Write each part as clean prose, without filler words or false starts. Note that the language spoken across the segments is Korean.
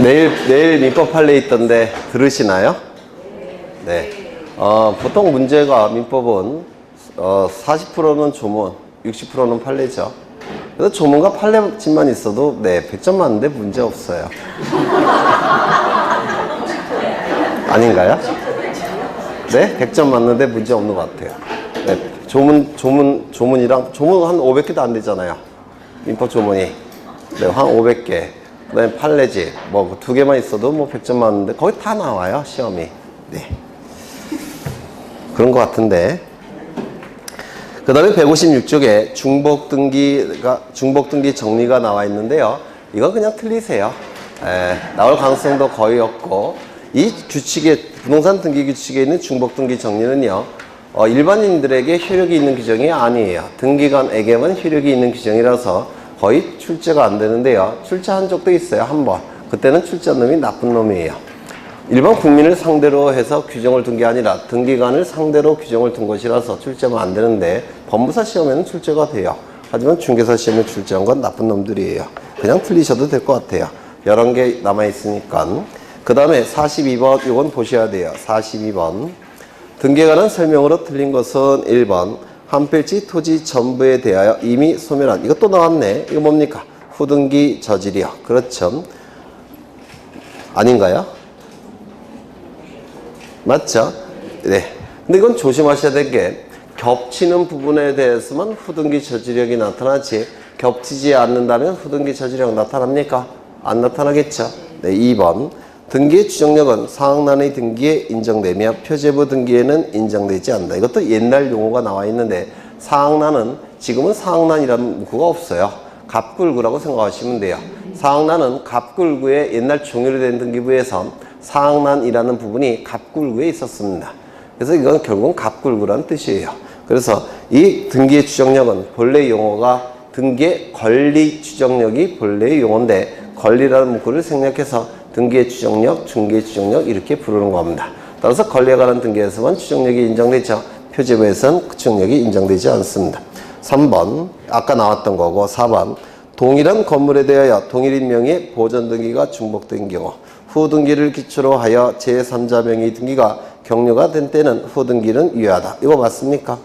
내일 민법 판례 있던데 들으시나요? 네. 보통 문제가 민법은 40%는 조문, 60%는 판례죠. 그래서 조문과 판례집만 있어도 100점 맞는데 문제 없어요. 아닌가요? 네? 100점 맞는데 문제 없는 것 같아요. 네. 조문이랑, 조문 한 500개도 안 되잖아요. 민법 조문이. 네, 한 500개. 그 다음에 판례집, 뭐, 2개만 있어도 뭐 100점 맞는데 거의 다 나와요, 시험이. 네. 그런 것 같은데. 그 다음에 156쪽에 중복등기 정리가 나와 있는데요. 이건 그냥 틀리세요. 나올 가능성도 거의 없고, 이 규칙에, 부동산 등기 규칙에 있는 중복등기 정리는요, 일반인들에게 효력이 있는 규정이 아니에요. 등기관에게만 효력이 있는 규정이라서 거의 출제가 안 되는데요. 출제한 적도 있어요, 한 번. 그때는 출제한 놈이 나쁜 놈이에요. 일반 국민을 상대로 해서 규정을 둔 게 아니라 등기관을 상대로 규정을 둔 것이라서 출제하면 안 되는데 법무사 시험에는 출제가 돼요. 하지만 중개사 시험에 출제한 건 나쁜 놈들이에요. 그냥 틀리셔도 될 것 같아요. 11개 남아있으니까. 그 다음에 42번, 이건 보셔야 돼요. 42번. 등기에 관한 설명으로 틀린 것은 1번. 한 필지 토지 전부에 대하여 이미 소멸한, 이것도 나왔네. 이거 뭡니까? 후등기 저질이요. 그렇죠. 아닌가요? 맞죠? 네. 근데 이건 조심하셔야 될 게, 겹치는 부분에 대해서만 후등기 저지력이 나타나지, 겹치지 않는다면 후등기 저지력 나타납니까? 안 나타나겠죠? 네, 2번. 등기의 추정력은 사항란의 등기에 인정되며 표제부 등기에는 인정되지 않는다. 이것도 옛날 용어가 나와 있는데, 사항란은 지금은 사항란이라는 문구가 없어요. 갑굴구라고 생각하시면 돼요. 사항란은 갑굴구의 옛날 종이로 된 등기부에서 사항란이라는 부분이 갑굴구에 있었습니다. 그래서 이건 결국은 갑굴구라는 뜻이에요. 그래서 이 등기의 추정력은 본래 용어가 등기의 권리 추정력이 본래의 용어인데, 권리라는 문구를 생략해서 등기의 추정력, 중개의 추정력 이렇게 부르는 겁니다. 따라서 권리에 관한 등기에서만 추정력이 인정되죠. 표제부에서는 추정력이 인정되지 않습니다. 3번 아까 나왔던 거고, 4번 동일한 건물에 대하여 동일인 명의의 보전 등기가 중복된 경우 후등기를 기초로 하여 제3자 명의 등기가 격려가 된 때는 후등기는 유효하다. 이거 맞습니까?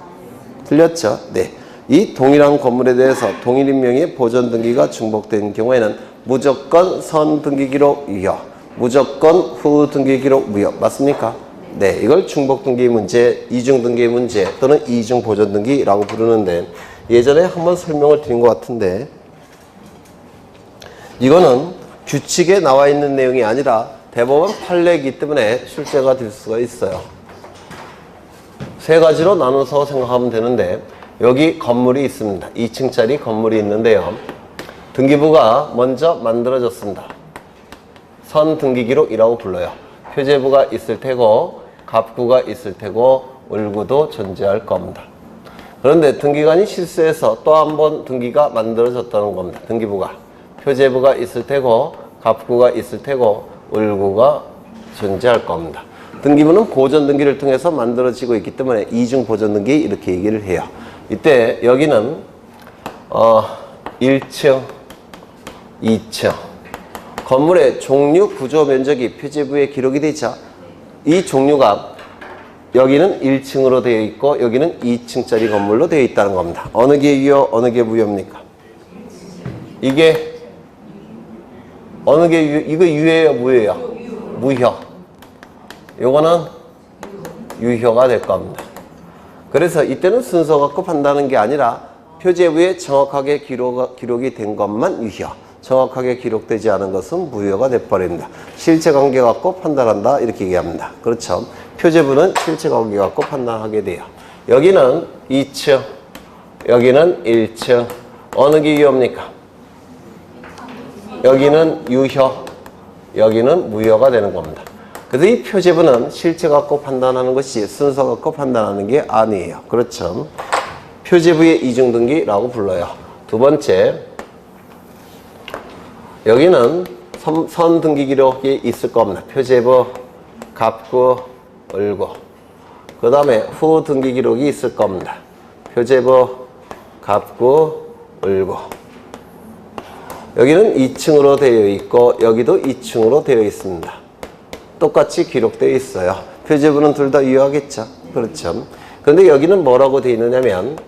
틀렸죠? 네. 이 동일한 건물에 대해서 동일인 명의의 보전 등기가 중복된 경우에는 무조건 선 등기 기록 유효, 무조건 후 등기 기록 무효. 맞습니까? 네. 이걸 중복 등기 문제, 이중 등기 문제 또는 이중 보전 등기라고 부르는데, 예전에 한번 설명을 드린 것 같은데, 이거는 규칙에 나와 있는 내용이 아니라 대법원 판례이기 때문에 출제가 될 수가 있어요. 세 가지로 나눠서 생각하면 되는데, 여기 건물이 있습니다. 2층짜리 건물이 있는데요. 등기부가 먼저 만들어졌습니다. 선 등기기록이라고 불러요. 표제부가 있을 테고 갑구가 있을 테고 을구도 존재할 겁니다. 그런데 등기관이 실수해서 또 한 번 등기가 만들어졌다는 겁니다. 등기부가. 표제부가 있을 테고 갑구가 있을 테고 을구가 존재할 겁니다. 등기부는 보전 등기를 통해서 만들어지고 있기 때문에 이중 보전 등기 이렇게 얘기를 해요. 이때 여기는 1층, 2층 건물의 종류, 구조, 면적이 표제부에 기록이 되죠. 이 종류가 여기는 1층으로 되어 있고 여기는 2층짜리 건물로 되어 있다는 겁니다. 어느 게 유효, 어느 게 무효입니까? 이게 어느 게 유효? 이거 유효예요, 무효예요? 무효. 요거는 유효가 될 겁니다. 그래서 이때는 순서 갖고 판단하는 게 아니라 표제부에 정확하게 기록이 된 것만 유효, 정확하게 기록되지 않은 것은 무효가 돼버립니다. 실체관계 갖고 판단한다 이렇게 얘기합니다. 그렇죠? 표제부는 실체관계 갖고 판단하게 돼요. 여기는 2층, 여기는 1층. 어느 게 유효입니까? 여기는 유효, 여기는 무효가 되는 겁니다. 그래서 이 표제부는 실체 갖고 판단하는 것이 순서 갖고 판단하는 게 아니에요. 그렇죠? 표제부의 이중등기라고 불러요. 두 번째, 여기는 선 등기 기록이 있을 겁니다. 표제부, 갑구, 을구. 그 다음에 후 등기 기록이 있을 겁니다. 표제부, 갑구, 을구. 여기는 2층으로 되어 있고 여기도 2층으로 되어 있습니다. 똑같이 기록되어 있어요. 표제부는 둘 다 유효하겠죠. 그렇죠. 그런데 여기는 뭐라고 되어 있느냐면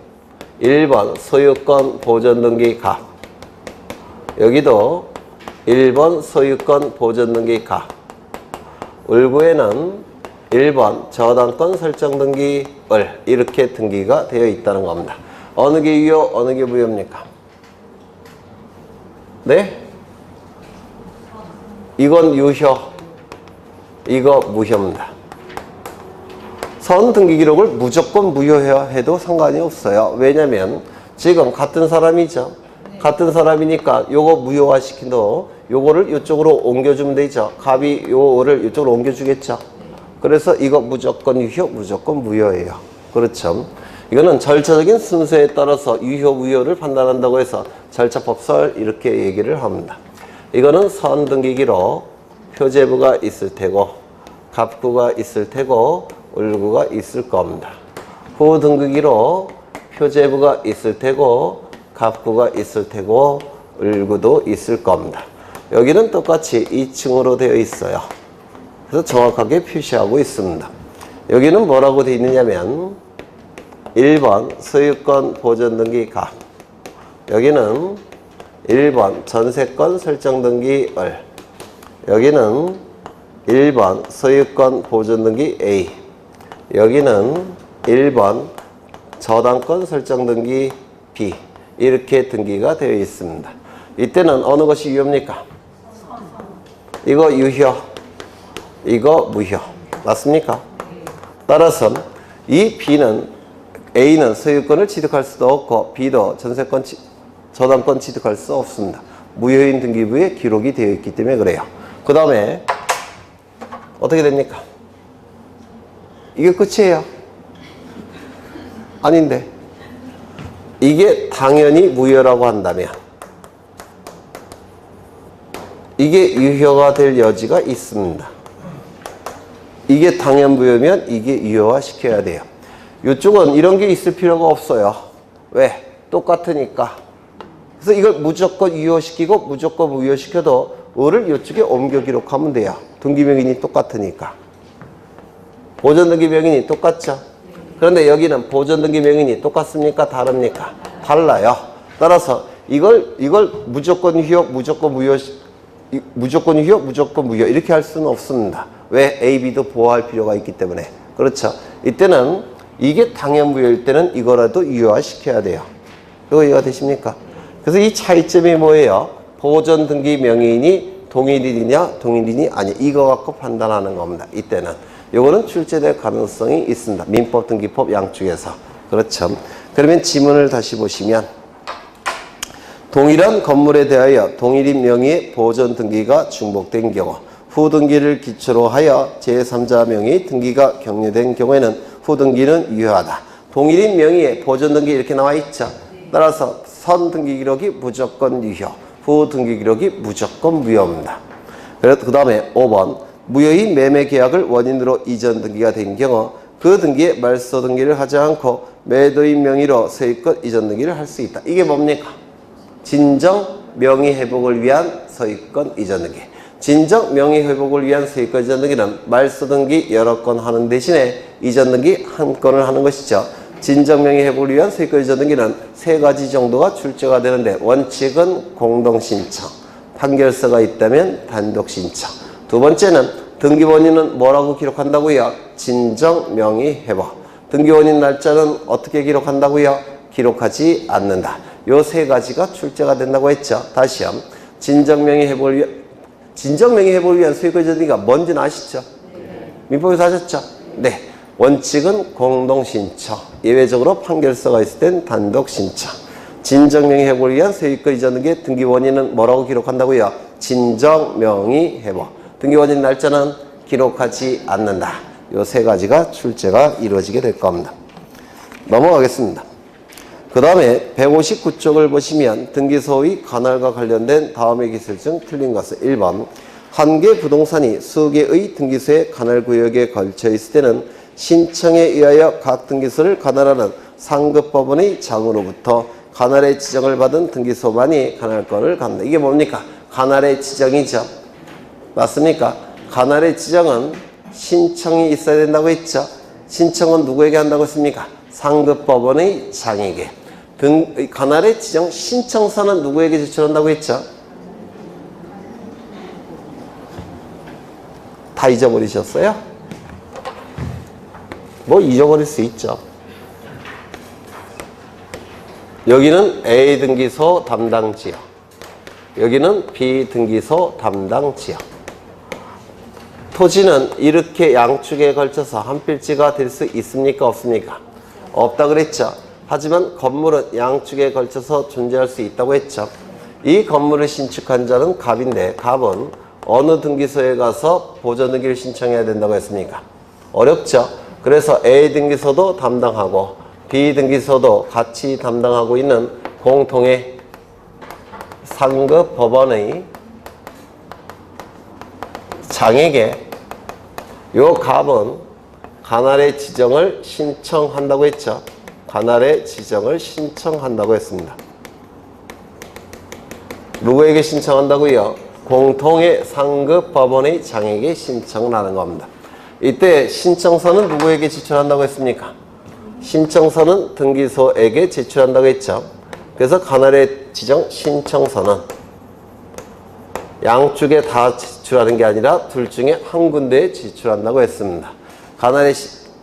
1번 소유권 보존등기 가. 여기도 1번 소유권 보존등기 가. 을구에는 1번 저당권 설정등기 을 이렇게 등기가 되어 있다는 겁니다. 어느 게 유효, 어느 게 무효입니까? 네? 이건 유효, 이거 무효입니다. 선등기 기록을 무조건 무효해야 해도 상관이 없어요. 왜냐면 지금 같은 사람이죠. 같은 사람이니까 요거 무효화 시킨도 요거를 이쪽으로 옮겨주면 되죠. 갑이 요거를 이쪽으로 옮겨주겠죠. 그래서 이거 무조건 유효, 무조건 무효예요. 그렇죠. 이거는 절차적인 순서에 따라서 유효, 무효를 판단한다고 해서 절차법설 이렇게 얘기를 합니다. 이거는 선등기기로 표제부가 있을 테고 갑구가 있을 테고 을구가 있을 겁니다. 후등기기로 표제부가 있을 테고 갑구가 있을 테고 을구도 있을 겁니다. 여기는 똑같이 2층으로 되어 있어요. 그래서 정확하게 표시하고 있습니다. 여기는 뭐라고 되어 있느냐면 1번 소유권 보존등기 가. 여기는 1번 전세권 설정등기 을. 여기는 1번 소유권 보존등기 A. 여기는 1번 저당권 설정등기 B. 이렇게 등기가 되어 있습니다. 이때는 어느 것이 유효입니까? 이거 유효, 이거 무효. 맞습니까? 따라서 이 B는 A는 소유권을 취득할 수도 없고 B도 전세권, 저당권 취득할 수 없습니다. 무효인 등기부에 기록이 되어 있기 때문에 그래요. 그 다음에 어떻게 됩니까? 이게 끝이에요. 아닌데 이게 당연히 무효라고 한다면 이게 유효가 될 여지가 있습니다. 이게 당연 무효면 이게 유효화 시켜야 돼요. 이쪽은 이런 게 있을 필요가 없어요. 왜? 똑같으니까. 그래서 이걸 무조건 유효시키고 무조건 무효시켜도 을을 이쪽에 옮겨 기록하면 돼요. 등기명인이 똑같으니까. 보존등기명인이 똑같죠? 그런데 여기는 보존등기명인이 똑같습니까? 다릅니까? 달라요. 따라서 이걸 무조건 유효, 무조건 무효, 무조건 유효, 무조건 무효 이렇게 할 수는 없습니다. 왜? A, B도 보호할 필요가 있기 때문에. 그렇죠. 이때는 이게 당연 무효일 때는 이거라도 유효화 시켜야 돼요. 이거 이해가 되십니까? 그래서 이 차이점이 뭐예요? 보존 등기 명의인이 동일인이냐 동일인이 아니냐 이거 갖고 판단하는 겁니다. 이때는. 요거는 출제될 가능성이 있습니다. 민법 등기법 양쪽에서. 그렇죠. 그러면 지문을 다시 보시면 동일한 건물에 대하여 동일인 명의의 보존 등기가 중복된 경우 후등기를 기초로 하여 제3자 명의 등기가 격려된 경우에는 후등기는 유효하다. 동일인 명의의 보존 등기 이렇게 나와 있죠. 따라서 선 등기 기록이 무조건 유효, 후 등기 기록이 무조건 무효입니다. 그래서 그 다음에 5번 무효인 매매 계약을 원인으로 이전 등기가 된 경우 그 등기에 말소 등기를 하지 않고 매도인 명의로 소유권 이전 등기를 할 수 있다. 이게 뭡니까? 진정 명의 회복을 위한 소유권 이전 등기. 진정 명의 회복을 위한 소유권 이전 등기는 말소 등기 여러 건 하는 대신에 이전 등기 한 건을 하는 것이죠. 진정 명의 회복을 위한 소유권 이전 등기는 3가지 정도가 출제가 되는데 원칙은 공동 신청, 판결서가 있다면 단독 신청. 두 번째는 등기 원인은 뭐라고 기록한다고요? 진정 명의 회복. 등기 원인 날짜는 어떻게 기록한다고요? 기록하지 않는다. 요 3가지가 출제가 된다고 했죠. 다시요. 진정 명의 회복을 위한 소유권 이전 등기가 뭔지는 아시죠? 민법에서 하셨죠? 네. 원칙은 공동 신청. 예외적으로 판결서가 있을 땐 단독 신청. 진정 명의 회복을 위한 소유권 이전 등기의 등기 원인은 뭐라고 기록한다고요? 진정 명의 회복. 등기 원인 날짜는 기록하지 않는다. 요 3가지가 출제가 이루어지게 될 겁니다. 넘어가겠습니다. 그 다음에 159쪽을 보시면 등기소의 관할과 관련된 다음의 기술중 틀린 것은 1번 한 개 부동산이 수개의 등기소의 관할구역에 걸쳐 있을 때는 신청에 의하여 각 등기소를 관할하는 상급법원의 장으로부터 관할의 지정을 받은 등기소만이 관할권을 갖는다. 이게 뭡니까? 관할의 지정이죠. 맞습니까? 관할의 지정은 신청이 있어야 된다고 했죠. 신청은 누구에게 한다고 했습니까? 상급법원의 장에게. 관할의 지정 신청서는 누구에게 제출한다고 했죠? 다 잊어버리셨어요? 뭐 잊어버릴 수 있죠. 여기는 A 등기소 담당 지역, 여기는 B 등기소 담당 지역. 토지는 이렇게 양축에 걸쳐서 한 필지가 될 수 있습니까? 없습니까? 없다 그랬죠. 하지만 건물은 양축에 걸쳐서 존재할 수 있다고 했죠. 이 건물을 신축한 자는 갑인데 갑은 어느 등기소에 가서 보존 등기를 신청해야 된다고 했습니까? 어렵죠. 그래서 A 등기소도 담당하고 B 등기소도 같이 담당하고 있는 공통의 상급 법원의 장에게 요 갑은 관할의 지정을 신청한다고 했죠. 관할의 지정을 신청한다고 했습니다. 누구에게 신청한다고요? 공통의 상급 법원의 장에게 신청을 하는 겁니다. 이때 신청서는 누구에게 제출한다고 했습니까? 신청서는 등기소에게 제출한다고 했죠. 그래서 관할의 지정 신청서는 양쪽에 다 제출하는 게 아니라 둘 중에 한 군데에 제출한다고 했습니다. 관할의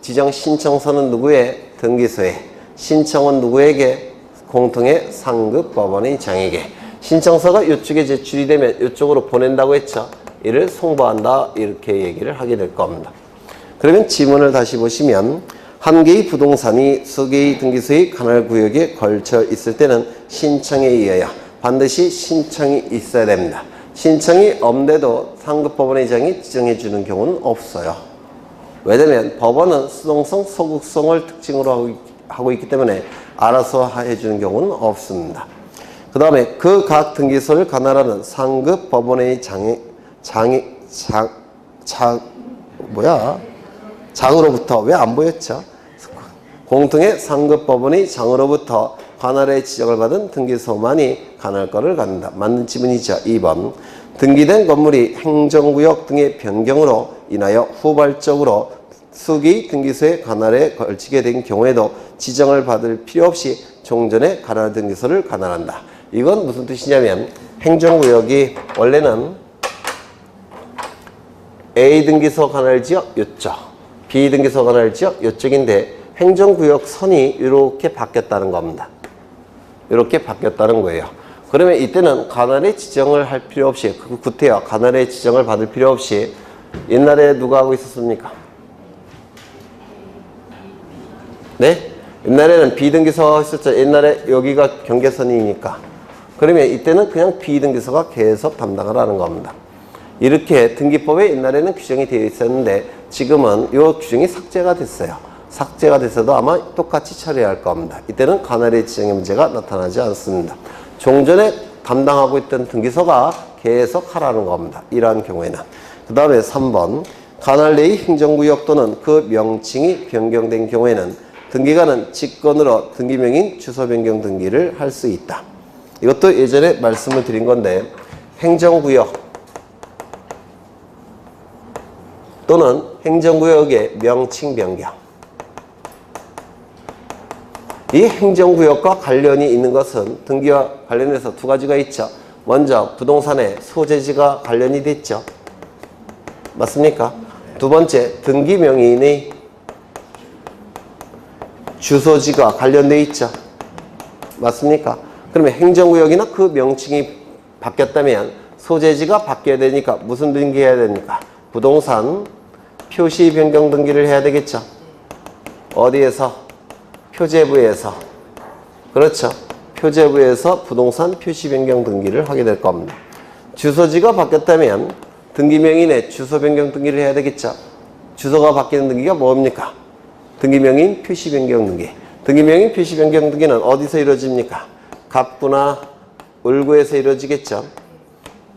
지정 신청서는 누구의? 등기소에. 신청은 누구에게? 공통의 상급 법원의 장에게. 신청서가 이쪽에 제출이 되면 이쪽으로 보낸다고 했죠. 이를 송부한다 이렇게 얘기를 하게 될 겁니다. 그러면 지문을 다시 보시면 한 개의 부동산이 수 개의 등기소의 관할구역에 걸쳐 있을 때는 신청에 의하여 반드시 신청이 있어야 됩니다. 신청이 없는데도 상급법원의 장이 지정해 주는 경우는 없어요. 왜냐하면 법원은 수동성, 소극성을 특징으로 하고 있기 때문에 알아서 해주는 경우는 없습니다. 그 다음에 그 각 등기소를 관할하는 상급법원의 장으로부터 왜 안 보였죠? 공통의 상급법원의 장으로부터 관할의 지정을 받은 등기소만이 관할권을 갖는다. 맞는 지문이죠. 2번. 등기된 건물이 행정구역 등의 변경으로 인하여 후발적으로 수기 등기소의 관할에 걸치게 된 경우에도 지정을 받을 필요 없이 종전에 관할 등기소를 관할한다. 이건 무슨 뜻이냐면 행정구역이 원래는 A 등기소 관할지역 요쪽, B 등기소 관할지역 요쪽인데 행정구역 선이 이렇게 바뀌었다는 겁니다. 이렇게 바뀌었다는 거예요. 그러면 이때는 관할의 지정을 할 필요 없이 구태여 관할의 지정을 받을 필요 없이 옛날에 누가 하고 있었습니까? 네? 옛날에는 비등기소가 있었죠. 옛날에 여기가 경계선이니까. 그러면 이때는 그냥 비등기소가 계속 담당을 하는 겁니다. 이렇게 등기법에 옛날에는 규정이 되어 있었는데 지금은 이 규정이 삭제가 됐어요. 삭제가 됐어도 아마 똑같이 처리할 겁니다. 이때는 관할의 지정의 문제가 나타나지 않습니다. 종전에 담당하고 있던 등기소가 계속 하라는 겁니다. 이러한 경우에는. 그 다음에 3번. 관할 내의 행정구역 또는 그 명칭이 변경된 경우에는 등기관은 직권으로 등기명인 주소 변경 등기를 할 수 있다. 이것도 예전에 말씀을 드린 건데 행정구역 또는 행정구역의 명칭 변경. 이 행정구역과 관련이 있는 것은 등기와 관련해서 두 가지가 있죠. 먼저 부동산의 소재지가 관련이 됐죠. 맞습니까? 두 번째 등기명의인의 주소지가 관련되어 있죠. 맞습니까? 그러면 행정구역이나 그 명칭이 바뀌었다면 소재지가 바뀌어야 되니까 무슨 등기해야 됩니까? 부동산 표시 변경 등기를 해야 되겠죠. 어디에서? 표제부에서. 그렇죠. 표제부에서 부동산 표시 변경 등기를 하게 될 겁니다. 주소지가 바뀌었다면 등기명인의 주소 변경 등기를 해야 되겠죠. 주소가 바뀌는 등기가 뭡니까? 등기명인 표시 변경 등기. 등기명인 표시 변경 등기는 어디서 이루어집니까? 갑구나 을구에서 이루어지겠죠.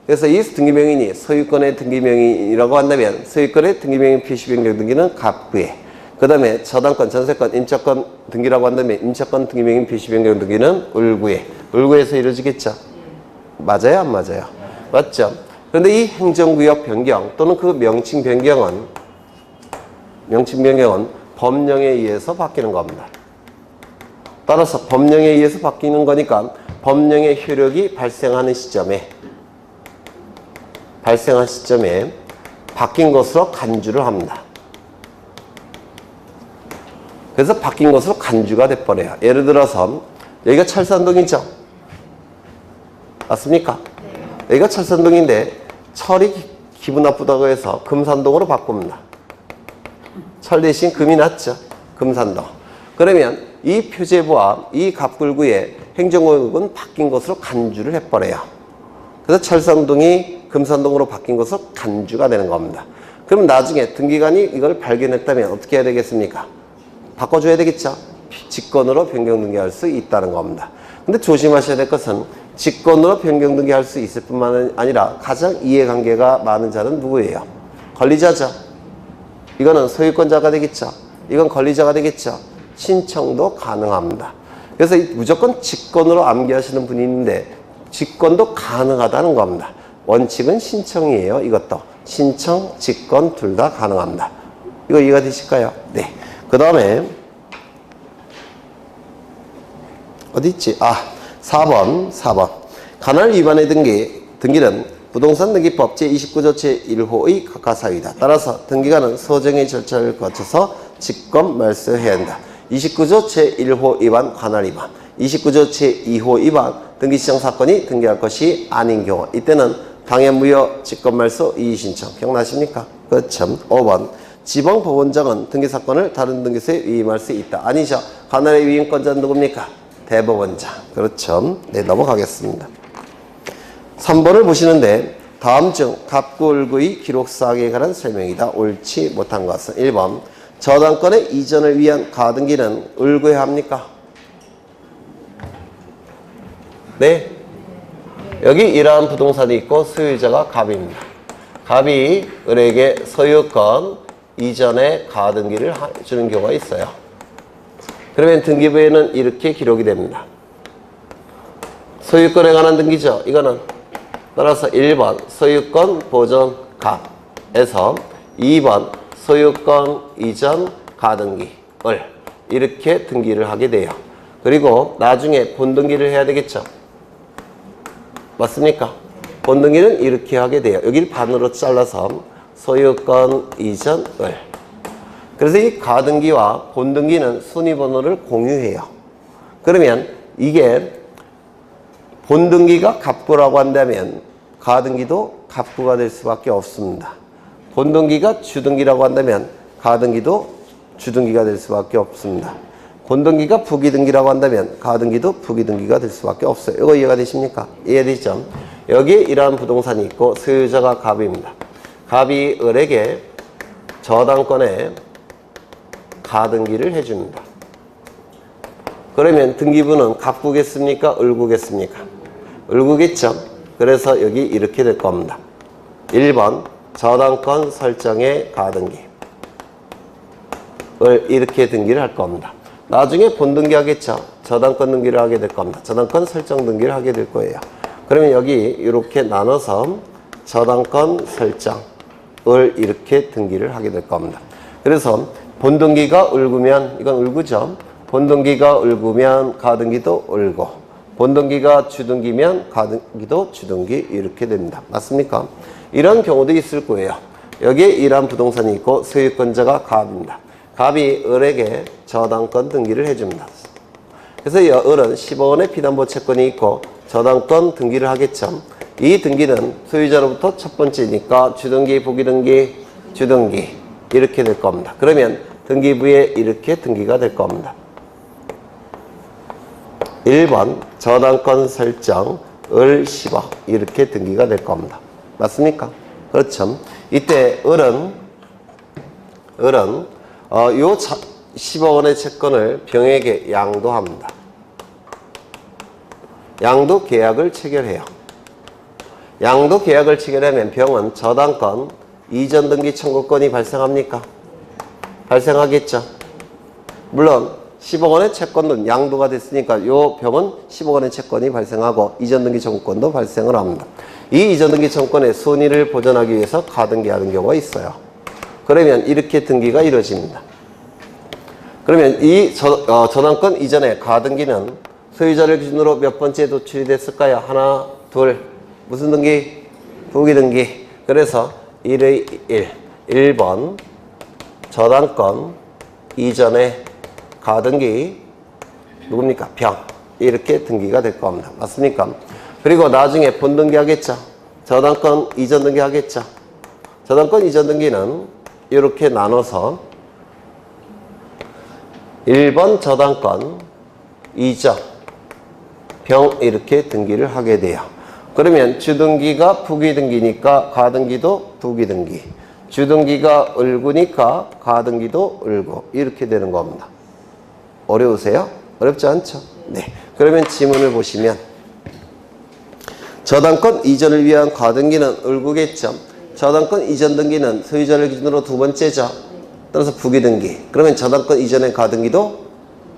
그래서 이 등기명인이 소유권의 등기명인이라고 한다면 소유권의 등기명인 표시 변경 등기는 갑구에. 그 그 다음에 저당권, 전세권, 임차권 등기라고 한다면 임차권 등기명의 표시 변경 등기는 을구에. 을구에서 이루어지겠죠? 맞아요? 안 맞아요? 맞죠? 그런데 이 행정구역 변경 또는 그 명칭 변경은 법령에 의해서 바뀌는 겁니다. 따라서 법령에 의해서 바뀌는 거니까 법령의 효력이 발생한 시점에 바뀐 것으로 간주를 합니다. 그래서 바뀐 것으로 간주가 돼버려요. 예를 들어서 여기가 철산동이죠? 맞습니까? 네. 여기가 철산동인데 철이 기분 나쁘다고 해서 금산동으로 바꿉니다. 철 대신 금이 낫죠? 금산동. 그러면 이 표제부와 이 갑굴구의 행정구역은 바뀐 것으로 간주를 해버려요. 그래서 철산동이 금산동으로 바뀐 것으로 간주가 되는 겁니다. 그럼 나중에 등기관이 이걸 발견했다면 어떻게 해야 되겠습니까? 바꿔줘야 되겠죠? 직권으로 변경 등기할 수 있다는 겁니다. 근데 조심하셔야 될 것은 직권으로 변경 등기할 수 있을 뿐만 아니라 가장 이해관계가 많은 자는 누구예요? 권리자죠. 이거는 소유권자가 되겠죠. 이건 권리자가 되겠죠. 신청도 가능합니다. 그래서 무조건 직권으로 암기하시는 분이 있는데 직권도 가능하다는 겁니다. 원칙은 신청이에요. 이것도 신청, 직권 둘 다 가능합니다. 이거 이해가 되실까요? 네. 그 다음에 어디 있지? 4번 관할 위반의 등기는 부동산 등기법 제29조 제1호의 각하사유이다. 따라서 등기관은 소정의 절차를 거쳐서 직권 말소해야 한다. 29조 제1호 위반 관할 위반, 29조 제2호 위반 등기시정 사건이 등기할 것이 아닌 경우 이때는 당해무효 직권말소 이의신청. 기억나십니까? 그렇죠. 5번 지방법원장은 등기사건을 다른 등기소에 위임할 수 있다. 아니죠. 관할의 위임권자는 누굽니까? 대법원장. 그렇죠. 네, 넘어가겠습니다. 3번을 보시는데 다음 중 갑구을구의 기록사항에 관한 설명이다. 옳지 못한 것은 1번 저당권의 이전을 위한 가등기는 을구에 합니까? 네. 여기 이러한 부동산이 있고 소유자가 갑입니다. 갑이 을에게 소유권 이전에 가등기를 주는 경우가 있어요. 그러면 등기부에는 이렇게 기록이 됩니다. 소유권에 관한 등기죠. 이거는 따라서 1번 소유권 보전 갑에서 2번 소유권 이전 가등기 을 이렇게 등기를 하게 돼요. 그리고 나중에 본등기를 해야 되겠죠. 맞습니까? 본등기는 이렇게 하게 돼요. 여기를 반으로 잘라서 소유권 이전 을. 그래서 이 가등기와 본등기는 순위번호를 공유해요. 그러면 이게 본등기가 갑구라고 한다면 가등기도 갑구가 될 수밖에 없습니다. 본등기가 주등기라고 한다면 가등기도 주등기가 될 수밖에 없습니다. 본등기가 부기등기라고 한다면 가등기도 부기등기가 될 수밖에 없어요. 이거 이해가 되십니까? 이해되죠? 여기에 이러한 부동산이 있고 소유자가 갑입니다. 갑이 을에게 저당권에 가등기를 해줍니다. 그러면 등기부는 갑구겠습니까? 을구겠습니까? 을구겠죠? 그래서 여기 이렇게 될 겁니다. 1번 저당권 설정의 가등기 을 이렇게 등기를 할 겁니다. 나중에 본등기 하겠죠? 저당권 등기를 하게 될 겁니다. 저당권 설정 등기를 하게 될 거예요. 그러면 여기 이렇게 나눠서 저당권 설정을 이렇게 등기를 하게 될 겁니다. 그래서 본등기가 을구면 이건 을구죠. 본등기가 을구면 가등기도 을고 본등기가 주등기면 가등기도 주등기 이렇게 됩니다. 맞습니까? 이런 경우도 있을 거예요. 여기에 이러한 부동산이 있고 소유권자가 갑입니다. 갑이 을에게 저당권 등기를 해줍니다. 그래서 을은 10억 원의 피담보 채권이 있고 저당권 등기를 하겠죠. 이 등기는 소유자로부터 첫 번째니까 주등기, 부기등기, 주등기 이렇게 될 겁니다. 그러면 등기부에 이렇게 등기가 될 겁니다. 1번 저당권 설정 을 10억 이렇게 등기가 될 겁니다. 맞습니까? 그렇죠. 이때 을은 요 10억 원의 채권을 병에게 양도합니다. 양도 계약을 체결해요. 양도 계약을 체결하면 병은 저당권 이전 등기 청구권이 발생합니까? 발생하겠죠. 물론 10억 원의 채권은 양도가 됐으니까 요 병은 10억 원의 채권이 발생하고 이전등기 청구권도 발생을 합니다. 이 이전등기 청구권의 순위를 보전하기 위해서 가등기하는 경우가 있어요. 그러면 이렇게 등기가 이루어집니다. 그러면 이 저당권 이전에 가등기는 소유자를 기준으로 몇 번째 도출이 됐을까요? 하나, 둘. 무슨 등기? 부기등기. 그래서 1의 1번 저당권 이전에 가등기 누굽니까? 병. 이렇게 등기가 될 겁니다. 맞습니까? 그리고 나중에 본등기 하겠죠. 저당권 이전 등기 하겠죠. 저당권 이전 등기는 이렇게 나눠서 1번 저당권 이전 병 이렇게 등기를 하게 돼요. 그러면 주등기가 부기등기니까 가등기도 부기등기, 주등기가 을구니까 가등기도 을구 이렇게 되는 겁니다. 어려우세요? 어렵지 않죠? 네. 그러면 지문을 보시면 저당권 이전을 위한 가등기는 을구겠죠. 저당권 이전 등기는 소유자를 기준으로 두 번째죠. 따라서 부기등기. 그러면 저당권 이전의 가등기도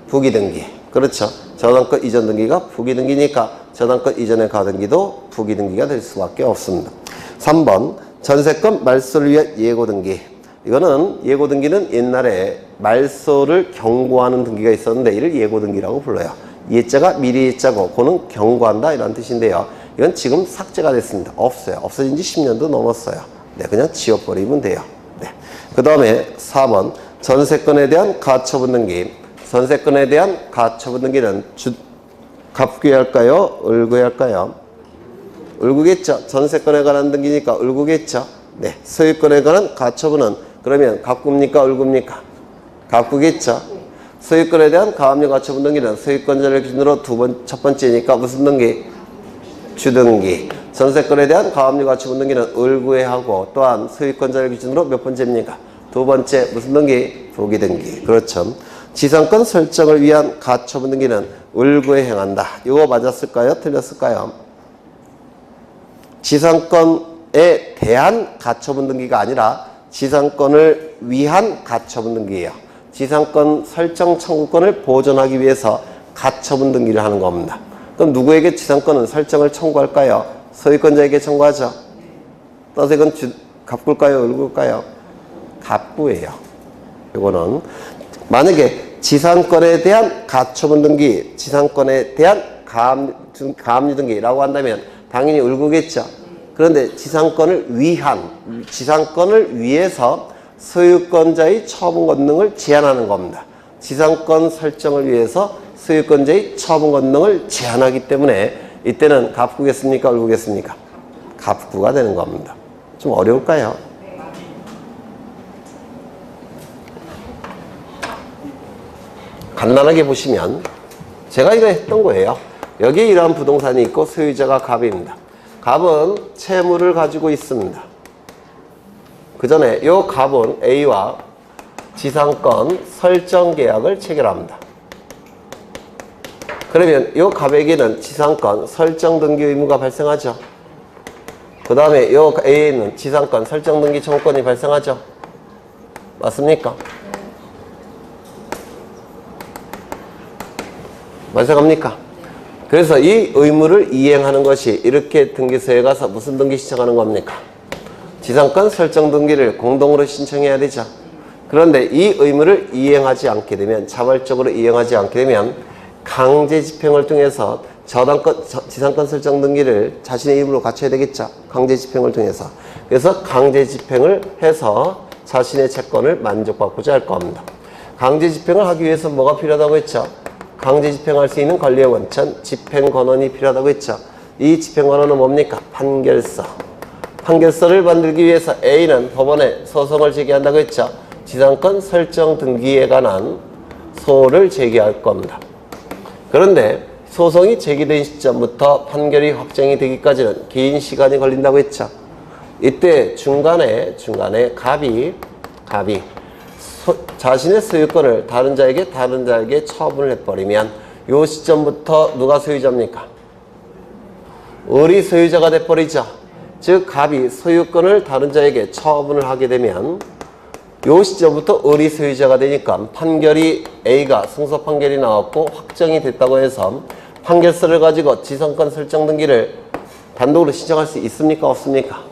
부기등기. 그렇죠. 저당권 이전 등기가 부기등기니까 저당권 이전의 가등기도 부기등기가 될 수밖에 없습니다. 3번 전세권 말소를 위한 예고등기. 이거는 예고등기는 옛날에 말소를 경고하는 등기가 있었는데 이를 예고등기라고 불러요. 예자가 미리 예자고 고는 경고한다 이런 뜻인데요. 이건 지금 삭제가 됐습니다. 없어요. 없어진 지 10년도 넘었어요. 네, 그냥 지워버리면 돼요. 네. 그 다음에 4번 전세권에 대한 가처분 등기. 전세권에 대한 가처분 등기는 갑구에 할까요? 을구에 할까요? 을구겠죠. 전세권에 관한 등기니까 을구겠죠. 네. 소유권에 관한 가처분은 그러면 갑구입니까? 을구입니까? 갑구겠죠. 소유권에 대한 가압류 가처분 등기는 소유권자를 기준으로 첫 번째니까 무슨 등기? 주등기. 전세권에 대한 가압류 가처분 등기는 을구에 하고 또한 소유권자를 기준으로 몇 번째입니까? 두 번째 무슨 등기? 부기등기. 그렇죠. 지상권 설정을 위한 가처분 등기는 을구에 행한다. 이거 맞았을까요? 틀렸을까요? 지상권에 대한 가처분 등기가 아니라 지상권을 위한 가처분 등기예요. 지상권 설정 청구권을 보존하기 위해서 가처분 등기를 하는 겁니다. 그럼 누구에게 지상권은 설정을 청구할까요? 소유권자에게 청구하죠. 따라서 이건 갑구일까요? 을구일까요? 갑구예요. 이거는 만약에 지상권에 대한 가처분 등기, 지상권에 대한 가압류 등기라고 한다면 당연히 을구겠죠. 그런데 지상권을 위해서 소유권자의 처분 권능을 제한하는 겁니다. 지상권 설정을 위해서 소유권자의 처분 권능을 제한하기 때문에 이때는 갑구겠습니까? 을구겠습니까? 갑구가 되는 겁니다. 좀 어려울까요? 간단하게 보시면 제가 이거 했던 거예요. 여기에 이러한 부동산이 있고 소유자가 갑입니다. 갑은 채무를 가지고 있습니다. 그 전에 이 갑은 A와 지상권 설정 계약을 체결합니다. 그러면 이 갑에게는 지상권 설정 등기 의무가 발생하죠. 그 다음에 이 A에는 지상권 설정 등기 청구권이 발생하죠. 맞습니까? 발생합니까? 그래서 이 의무를 이행하는 것이 이렇게 등기소에 가서 무슨 등기 신청하는 겁니까? 지상권 설정 등기를 공동으로 신청해야 되죠. 그런데 이 의무를 이행하지 않게 되면, 자발적으로 이행하지 않게 되면 강제 집행을 통해서 지상권 설정 등기를 자신의 이름으로 갖춰야 되겠죠. 강제 집행을 통해서. 그래서 강제 집행을 해서 자신의 채권을 만족받고자 할 겁니다. 강제 집행을 하기 위해서 뭐가 필요하다고 했죠? 강제 집행할 수 있는 권리의 원천, 집행권원이 필요하다고 했죠. 이 집행권원은 뭡니까? 판결서. 판결서를 만들기 위해서 A는 법원에 소송을 제기한다고 했죠. 지상권 설정 등기에 관한 소를 제기할 겁니다. 그런데 소송이 제기된 시점부터 판결이 확정이 되기까지는 긴 시간이 걸린다고 했죠. 이때 중간에 갑이 자신의 소유권을 다른 자에게 처분을 해버리면 이 시점부터 누가 소유자입니까? 을이 소유자가 돼버리죠. 즉 갑이 소유권을 다른 자에게 처분을 하게 되면 요 시점부터 을이 소유자가 되니까 판결이 A가 승소 판결이 나왔고 확정이 됐다고 해서 판결서를 가지고 지상권 설정 등기를 단독으로 신청할 수 있습니까? 없습니까?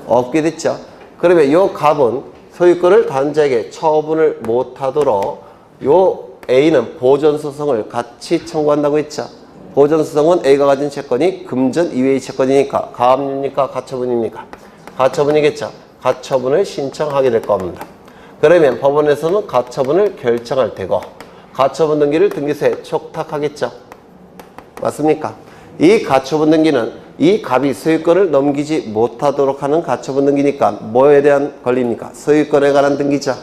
없게 됐죠. 그러면 요 갑은 소유권을 다른 자에게 처분을 못하도록 요 A는 보존소송을 같이 청구한다고 했죠. 보존소송은 A가 가진 채권이 금전 이외의 채권이니까 가압류입니까? 가처분입니까? 가처분이겠죠. 가처분을 신청하게 될 겁니다. 그러면 법원에서는 가처분을 결정할 테고 가처분 등기를 등기소에 촉탁하겠죠. 맞습니까? 이 가처분 등기는 이 갑이 소유권을 넘기지 못하도록 하는 가처분 등기니까 뭐에 대한 권리입니까? 소유권에 관한 등기죠.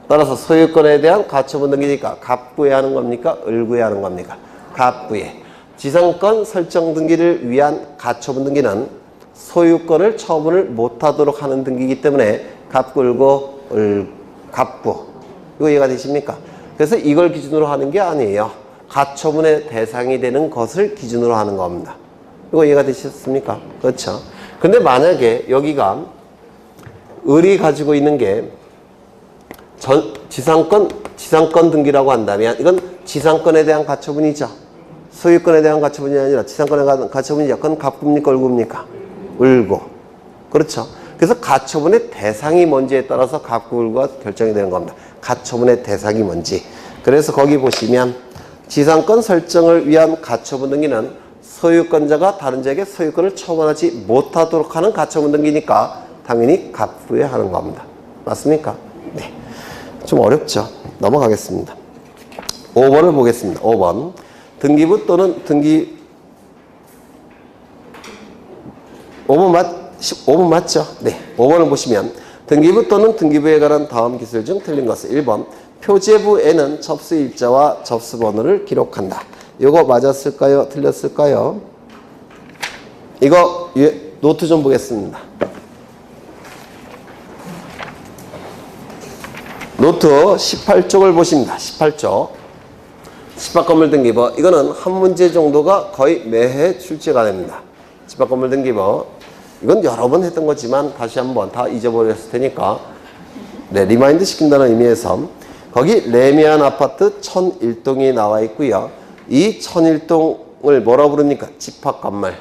따라서 소유권에 대한 가처분 등기니까 갑구에 하는 겁니까? 을구에 하는 겁니까? 갑구에. 지상권 설정 등기를 위한 가처분 등기는 소유권을 처분을 못하도록 하는 등기이기 때문에 갑구, 을구, 갑구. 이거 이해가 되십니까? 그래서 이걸 기준으로 하는 게 아니에요. 가처분의 대상이 되는 것을 기준으로 하는 겁니다. 이거 이해가 되셨습니까? 그렇죠. 근데 만약에 여기가 을이 가지고 있는 게 지상권 등기라고 한다면 이건 지상권에 대한 가처분이죠. 소유권에 대한 가처분이 아니라 지상권에 대한 가처분이죠. 그건 갑구입니까? 을구입니까? 을구. 그렇죠. 그래서 가처분의 대상이 뭔지에 따라서 갑구, 을구가 결정이 되는 겁니다. 가처분의 대상이 뭔지. 그래서 거기 보시면 지상권 설정을 위한 가처분 등기는 소유권자가 다른 자에게 소유권을 처분하지 못하도록 하는 가처분 등기니까 당연히 갑구에 하는 겁니다. 맞습니까? 네. 좀 어렵죠? 넘어가겠습니다. 5번을 보겠습니다. 5번. 등기부 또는 5번 맞죠? 네. 5번을 보시면 등기부 또는 등기부에 관한 다음 기술 중 틀린 것은 1번. 표제부에는 접수일자와 접수번호를 기록한다. 이거 맞았을까요? 틀렸을까요? 이거 노트 좀 보겠습니다. 노트 18쪽을 보십니다. 18쪽. 집합건물 등기부. 이거는 한 문제 정도가 거의 매해 출제가 됩니다. 집합건물 등기부. 이건 여러 번 했던 거지만 다시 한번 다 잊어버렸을 테니까 네, 리마인드 시킨다는 의미에서 거기 레미안 아파트 1001동이 나와 있고요. 이 1001동을 뭐라 부릅니까? 집합건물.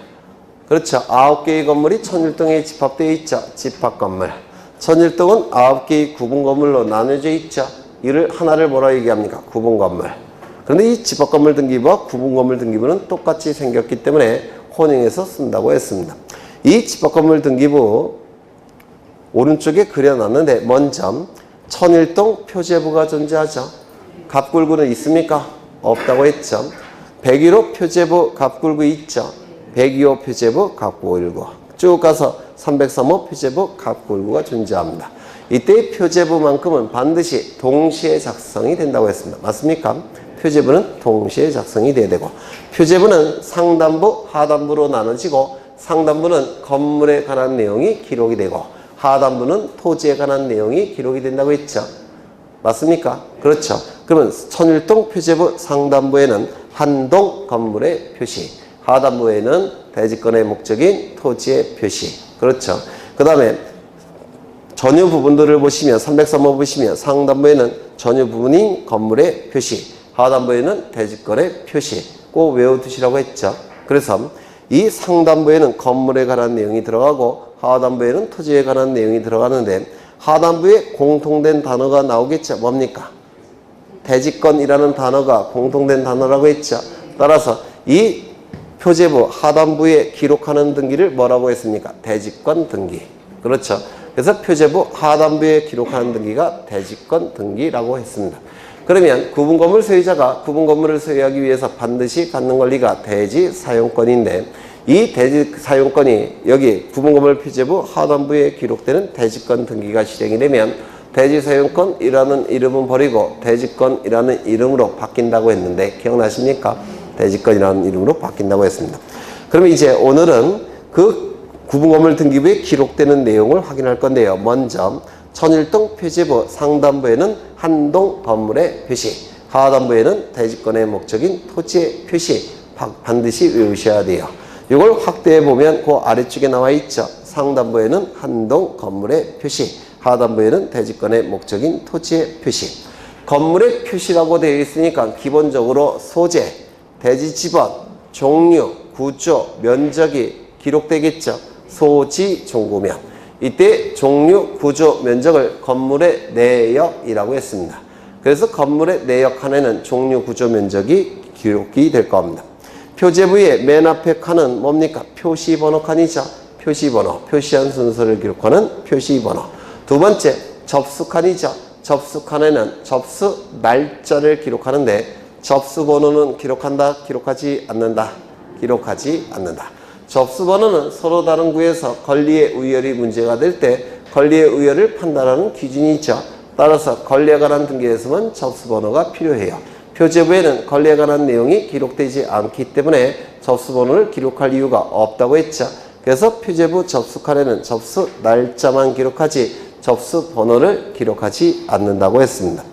그렇죠. 9개의 건물이 1001동에 집합되어 있죠. 집합건물. 1001동은 9개의 구분건물로 나눠져 있죠. 이를 하나를 뭐라 얘기합니까? 구분건물. 그런데 이 집합건물 등기부와 구분건물 등기부는 똑같이 생겼기 때문에 혼용해서 쓴다고 했습니다. 이 집합건물 등기부 오른쪽에 그려놨는데 먼저 1001동 표제부가 존재하죠. 갑굴구는 있습니까? 없다고 했죠. 101호 표제부 갑굴구 있죠. 102호 표제부 갑굴구. 쭉 가서 303호 표제부 갑굴구가 존재합니다. 이때 표제부만큼은 반드시 동시에 작성이 된다고 했습니다. 맞습니까? 표제부는 동시에 작성이 돼야 되고 표제부는 상단부, 하단부로 나눠지고 상단부는 건물에 관한 내용이 기록이 되고 하단부는 토지에 관한 내용이 기록이 된다고 했죠. 맞습니까? 그렇죠. 그러면 1001동 표제부 상단부에는 한 동 건물의 표시, 하단부에는 대지권의 목적인 토지의 표시. 그렇죠. 그 다음에 전유 부분들을 보시면 303호 보시면 상단부에는 전유 부분인 건물의 표시, 하단부에는 대지권의 표시. 꼭 외워두시라고 했죠. 그래서 이 상단부에는 건물에 관한 내용이 들어가고 하단부에는 토지에 관한 내용이 들어가는데 하단부에 공통된 단어가 나오겠죠. 뭡니까? 대지권이라는 단어가 공통된 단어라고 했죠. 따라서 이 표제부 하단부에 기록하는 등기를 뭐라고 했습니까? 대지권 등기. 그렇죠. 그래서 표제부 하단부에 기록하는 등기가 대지권 등기라고 했습니다. 그러면 구분건물 소유자가 구분건물을 소유하기 위해서 반드시 갖는 권리가 대지 사용권인데 이 대지 사용권이 여기 구분건물 표제부 하단부에 기록되는 대지권 등기가 실행이 되면 대지 사용권이라는 이름은 버리고 대지권이라는 이름으로 바뀐다고 했는데 기억나십니까? 대지권이라는 이름으로 바뀐다고 했습니다. 그러면 이제 오늘은 그 구분건물 등기부에 기록되는 내용을 확인할 건데요. 먼저 1001동 표제부 상단부에는 한 동 건물의 표시, 하단부에는 대지권의 목적인 토지의 표시 반드시 외우셔야 돼요. 이걸 확대해 보면 그 아래쪽에 나와 있죠. 상단부에는 한동 건물의 표시, 하단부에는 대지권의 목적인 토지의 표시. 건물의 표시라고 되어 있으니까 기본적으로 소재, 대지 지번, 종류, 구조, 면적이 기록되겠죠. 소지, 종구면. 이때 종류, 구조, 면적을 건물의 내역이라고 했습니다. 그래서 건물의 내역 칸에는 종류, 구조, 면적이 기록이 될 겁니다. 표제부의 맨 앞에 칸은 뭡니까? 표시번호 칸이죠. 표시번호, 표시한 순서를 기록하는 표시번호. 두 번째, 접수 칸이죠. 접수 칸에는 접수 날짜를 기록하는데 접수 번호는 기록한다, 기록하지 않는다, 기록하지 않는다. 접수 번호는 서로 다른 구에서 권리의 우열이 문제가 될 때 권리의 우열을 판단하는 기준이 있죠. 따라서 권리에 관한 등기에서만 접수 번호가 필요해요. 표제부에는 권리에 관한 내용이 기록되지 않기 때문에 접수 번호를 기록할 이유가 없다고 했죠. 그래서 표제부 접수 칸에는 접수 날짜만 기록하지 접수 번호를 기록하지 않는다고 했습니다.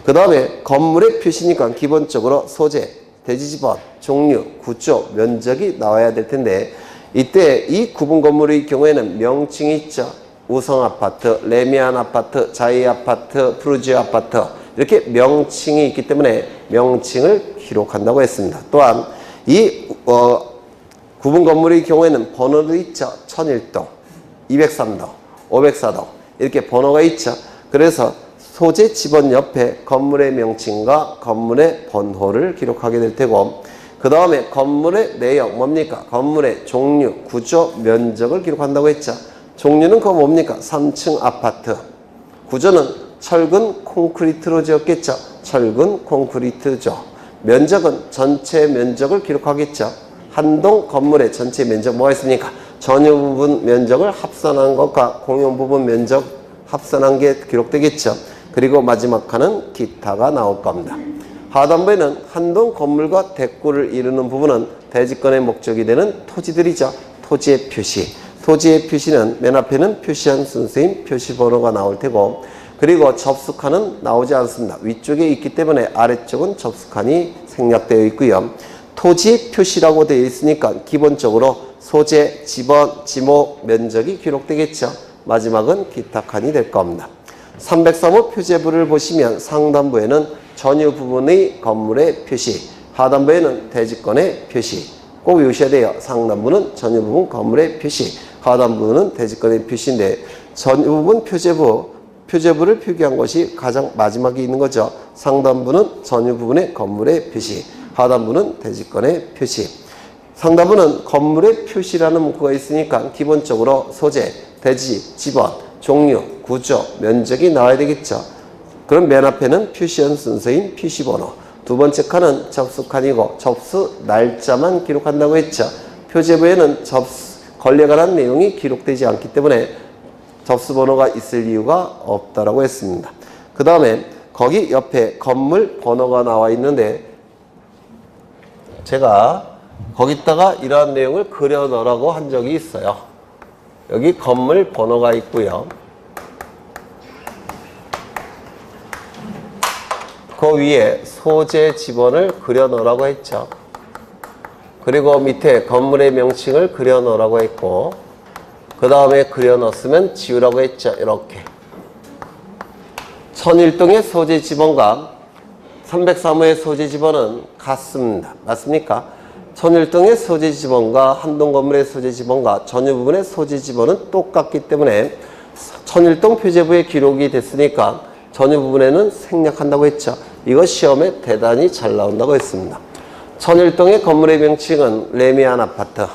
그 다음에 건물의 표시니까 기본적으로 소재, 대지지번, 종류, 구조, 면적이 나와야 될 텐데 이때 이 구분 건물의 경우에는 명칭이 있죠. 우성아파트, 레미안아파트, 자이아파트, 프루지아파트 이렇게 명칭이 있기 때문에 명칭을 기록한다고 했습니다. 또한 이 구분 건물의 경우에는 번호도 있죠. 1001동, 203동, 504동 이렇게 번호가 있죠. 그래서 소재 지번 옆에 건물의 명칭과 건물의 번호를 기록하게 될 테고 그 다음에 건물의 내역 뭡니까? 건물의 종류, 구조, 면적을 기록한다고 했죠. 종류는 그거 뭡니까? 3층 아파트. 구조는 철근 콘크리트로 지었겠죠. 철근 콘크리트죠. 면적은 전체 면적을 기록하겠죠. 한동 건물의 전체 면적 뭐가 있습니까? 전유 부분 면적을 합산한 것과 공용 부분 면적 합산한 게 기록되겠죠. 그리고 마지막 칸은 기타가 나올 겁니다. 하단부에는 한동 건물과 대구를 이루는 부분은 대지권의 목적이 되는 토지들이죠. 토지의 표시. 토지의 표시는 맨 앞에는 표시한 순서인 표시번호가 나올 테고 그리고 접수칸은 나오지 않습니다. 위쪽에 있기 때문에 아래쪽은 접수칸이 생략되어 있고요. 토지 표시라고 되어 있으니까 기본적으로 소재, 지번, 지목, 면적이 기록되겠죠. 마지막은 기타 칸이 될 겁니다. 303호 표제부를 보시면 상단부에는 전유 부분의 건물의 표시, 하단부에는 대지권의 표시. 꼭 외우셔야 돼요. 상단부는 전유 부분 건물의 표시, 하단부는 대지권의 표시인데 전유 부분 표제부를 표기한 것이 가장 마지막에 있는 거죠. 상단부는 전유 부분의 건물의 표시, 하단부는 대지권의 표시. 상단부는 건물의 표시라는 문구가 있으니까 기본적으로 소재, 대지, 지번, 종류, 구조, 면적이 나와야 되겠죠. 그럼 맨 앞에는 표시한 순서인 표시번호. 두 번째 칸은 접수 칸이고 접수 날짜만 기록한다고 했죠. 표제부에는 권리에 관한 내용이 기록되지 않기 때문에 접수 번호가 있을 이유가 없다라고 했습니다. 그 다음에 거기 옆에 건물 번호가 나와 있는데 제가 거기다가 이러한 내용을 그려 넣으라고 한 적이 있어요. 여기 건물 번호가 있고요. 그 위에 소재 지번을 그려 넣으라고 했죠. 그리고 밑에 건물의 명칭을 그려 넣으라고 했고 그 다음에 그려 넣었으면 지우라고 했죠. 이렇게 1001동의 소재 지번과 303호의 소재 지번은 같습니다. 맞습니까? 1001동의 소재 지번과 한동 건물의 소재 지번과 전유 부분의 소재 지번은 똑같기 때문에 1001동 표제부에 기록이 됐으니까 전유 부분에는 생략한다고 했죠. 이거 시험에 대단히 잘 나온다고 했습니다. 1001동의 건물의 명칭은 레미안 아파트,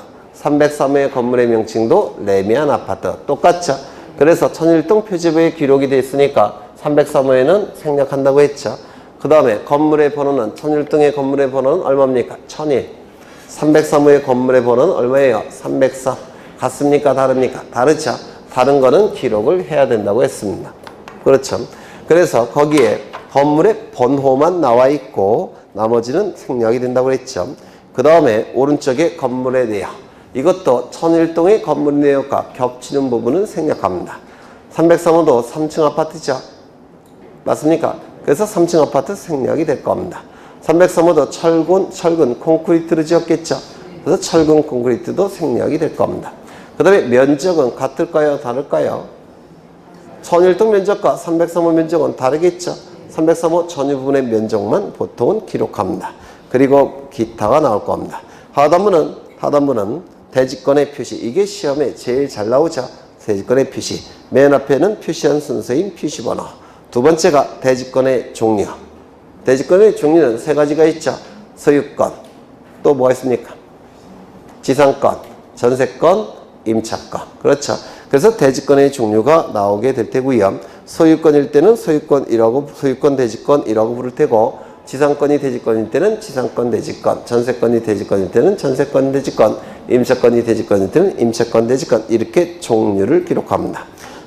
303호의 건물의 명칭도 레미안 아파트 똑같죠. 그래서 1001동 표제부에 기록이 되어 있으니까 303호에는 생략한다고 했죠. 그 다음에 건물의 번호는 1001동의 건물의 번호는 얼마입니까? 1001. 303호의 건물의 번호는 얼마예요? 304. 같습니까? 다릅니까? 다르죠. 다른 거는 기록을 해야 된다고 했습니다. 그렇죠. 그래서 거기에 건물의 번호만 나와 있고 나머지는 생략이 된다고 했죠. 그 다음에 오른쪽에 건물의 내역. 이것도 1001동의 건물 내역과 겹치는 부분은 생략합니다. 303호도 3층 아파트죠. 맞습니까? 그래서 3층 아파트 생략이 될 겁니다. 303호도 철근 콘크리트를 지었겠죠. 그래서 철근 콘크리트도 생략이 될 겁니다. 그 다음에 면적은 같을까요? 다를까요? 1001동 면적과 303호 면적은 다르겠죠. 303호 전유 부분의 면적만 보통은 기록합니다. 그리고 기타가 나올 겁니다. 하단부는 대지권의 표시. 이게 시험에 제일 잘 나오죠. 대지권의 표시. 맨 앞에는 표시한 순서인 표시번호. 두 번째가 대지권의 종류. 대지권의 종류는 세 가지가 있죠. 소유권, 또 뭐가 있습니까? 지상권, 전세권, 임차권. 그렇죠. 그래서 대지권의 종류가 나오게 될 테고요. 소유권일 때는 소유권 대지권이라고 부를 테고, 지상권이 대지권일 때는 지상권 대지권, 전세권이 대지권일 때는 전세권 대지권, 임차권이 대지권일 때는 임차권 대지권, 이렇게 종류를 기록합니다.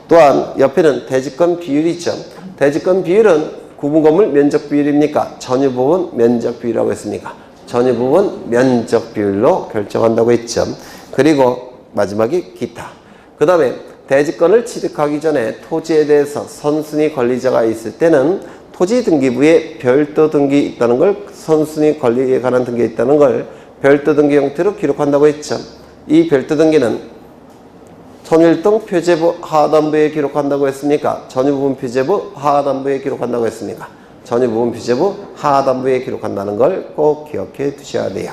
또한 옆에는 대지권 비율이 있죠. 대지권 비율은 구분건물 면적 비율입니까? 전유 부분 면적 비율이라고 했습니까? 전유 부분 면적 비율로 결정한다고 했죠. 그리고 마지막에 기타. 그 다음에 대지권을 취득하기 전에 토지에 대해서 선순위 권리자가 있을 때는 토지 등기부에 별도 등기 있다는 걸, 선순위 권리에 관한 등기가 있다는 걸 별도 등기 형태로 기록한다고 했죠. 이 별도 등기는 1001동 표제부 하단부에 기록한다고 했습니까? 전유부분 표제부 하단부에 기록한다고 했습니까? 전유부분 표제부 하단부에 기록한다는 걸 꼭 기억해 두셔야 돼요.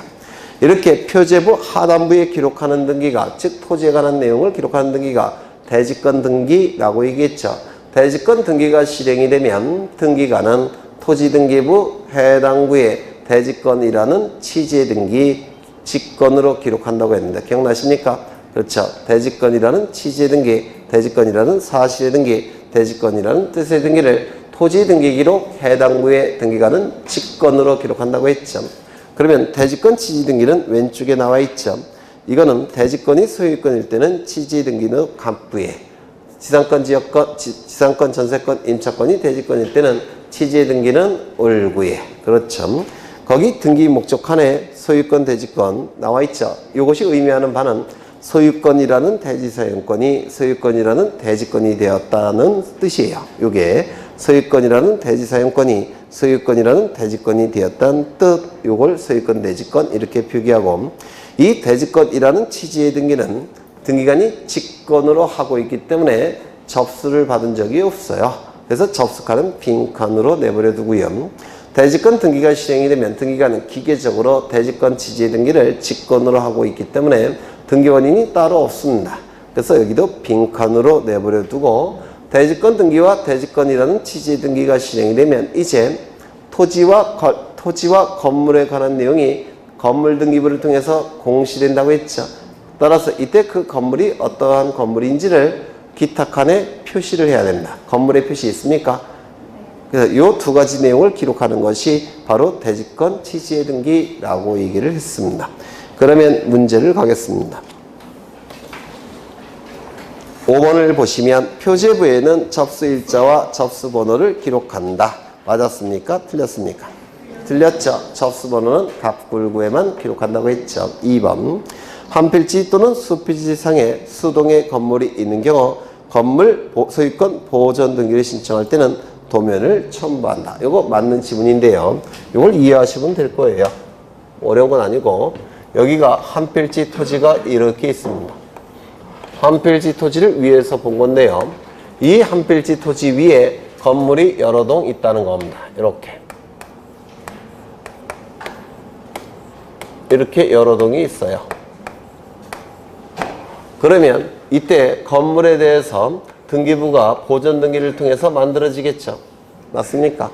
이렇게 표제부 하단부에 기록하는 등기가, 즉 토지에 관한 내용을 기록하는 등기가 대지권 등기라고 얘기했죠. 대지권 등기가 실행이 되면 등기관은 토지등기부 해당 구의 대지권이라는 취재 등기 직권으로 기록한다고 했는데 기억나십니까? 그렇죠. 대지권이라는 취재 등기, 대지권이라는 사실의 등기, 대지권이라는 뜻의 등기를 토지 등기기로 해당 구의 등기관은 직권으로 기록한다고 했죠. 그러면 대지권 취지 등기는 왼쪽에 나와 있죠. 이거는 대지권이 소유권일 때는 취지 등기는 갑부에, 지상권, 지상권, 전세권, 임차권이 대지권일 때는 취지 등기는 을구에. 그렇죠. 거기 등기 목적칸에 소유권, 대지권 나와 있죠. 이것이 의미하는 바는 소유권이라는 대지사용권이 소유권이라는 대지권이 되었다는 뜻이에요. 이게 소유권이라는 대지사용권이 소유권이라는 대지권이 되었다는 뜻. 이걸 소유권, 대지권 이렇게 표기하고, 이 대지권이라는 취지의 등기는 등기관이 직권으로 하고 있기 때문에 접수를 받은 적이 없어요. 그래서 접수칸은 빈칸으로 내버려 두고요. 대지권 등기가 실행이 되면 등기관은 기계적으로 대지권 취지의 등기를 직권으로 하고 있기 때문에 등기원인이 따로 없습니다. 그래서 여기도 빈칸으로 내버려 두고, 대지권 등기와 대지권이라는 취지의 등기가 실행이 되면 이제 토지와 건물에 관한 내용이 건물 등기부를 통해서 공시된다고 했죠. 따라서 이때 그 건물이 어떠한 건물인지를 기탁칸에 표시를 해야 됩니다. 건물에 표시 있습니까? 그래서 이 두 가지 내용을 기록하는 것이 바로 대지권 취지의 등기라고 얘기를 했습니다. 그러면 문제를 가겠습니다. 5번을 보시면 표제부에는 접수일자와 접수번호를 기록한다. 맞았습니까? 틀렸습니까? 틀렸죠. 접수번호는 갑굴구에만 기록한다고 했죠. 2번 한 필지 또는 수필지상에 수동의 건물이 있는 경우 건물 소유권 보존 등기를 신청할 때는 도면을 첨부한다. 이거 맞는 지문인데요. 이걸 이해하시면 될 거예요. 어려운 건 아니고, 여기가 한 필지 토지가 이렇게 있습니다. 한 필지 토지를 위에서 본 건데요. 이 한 필지 토지 위에 건물이 여러 동 있다는 겁니다. 이렇게 여러 동이 있어요. 그러면 이때 건물에 대해서 등기부가 보존 등기를 통해서 만들어지겠죠. 맞습니까?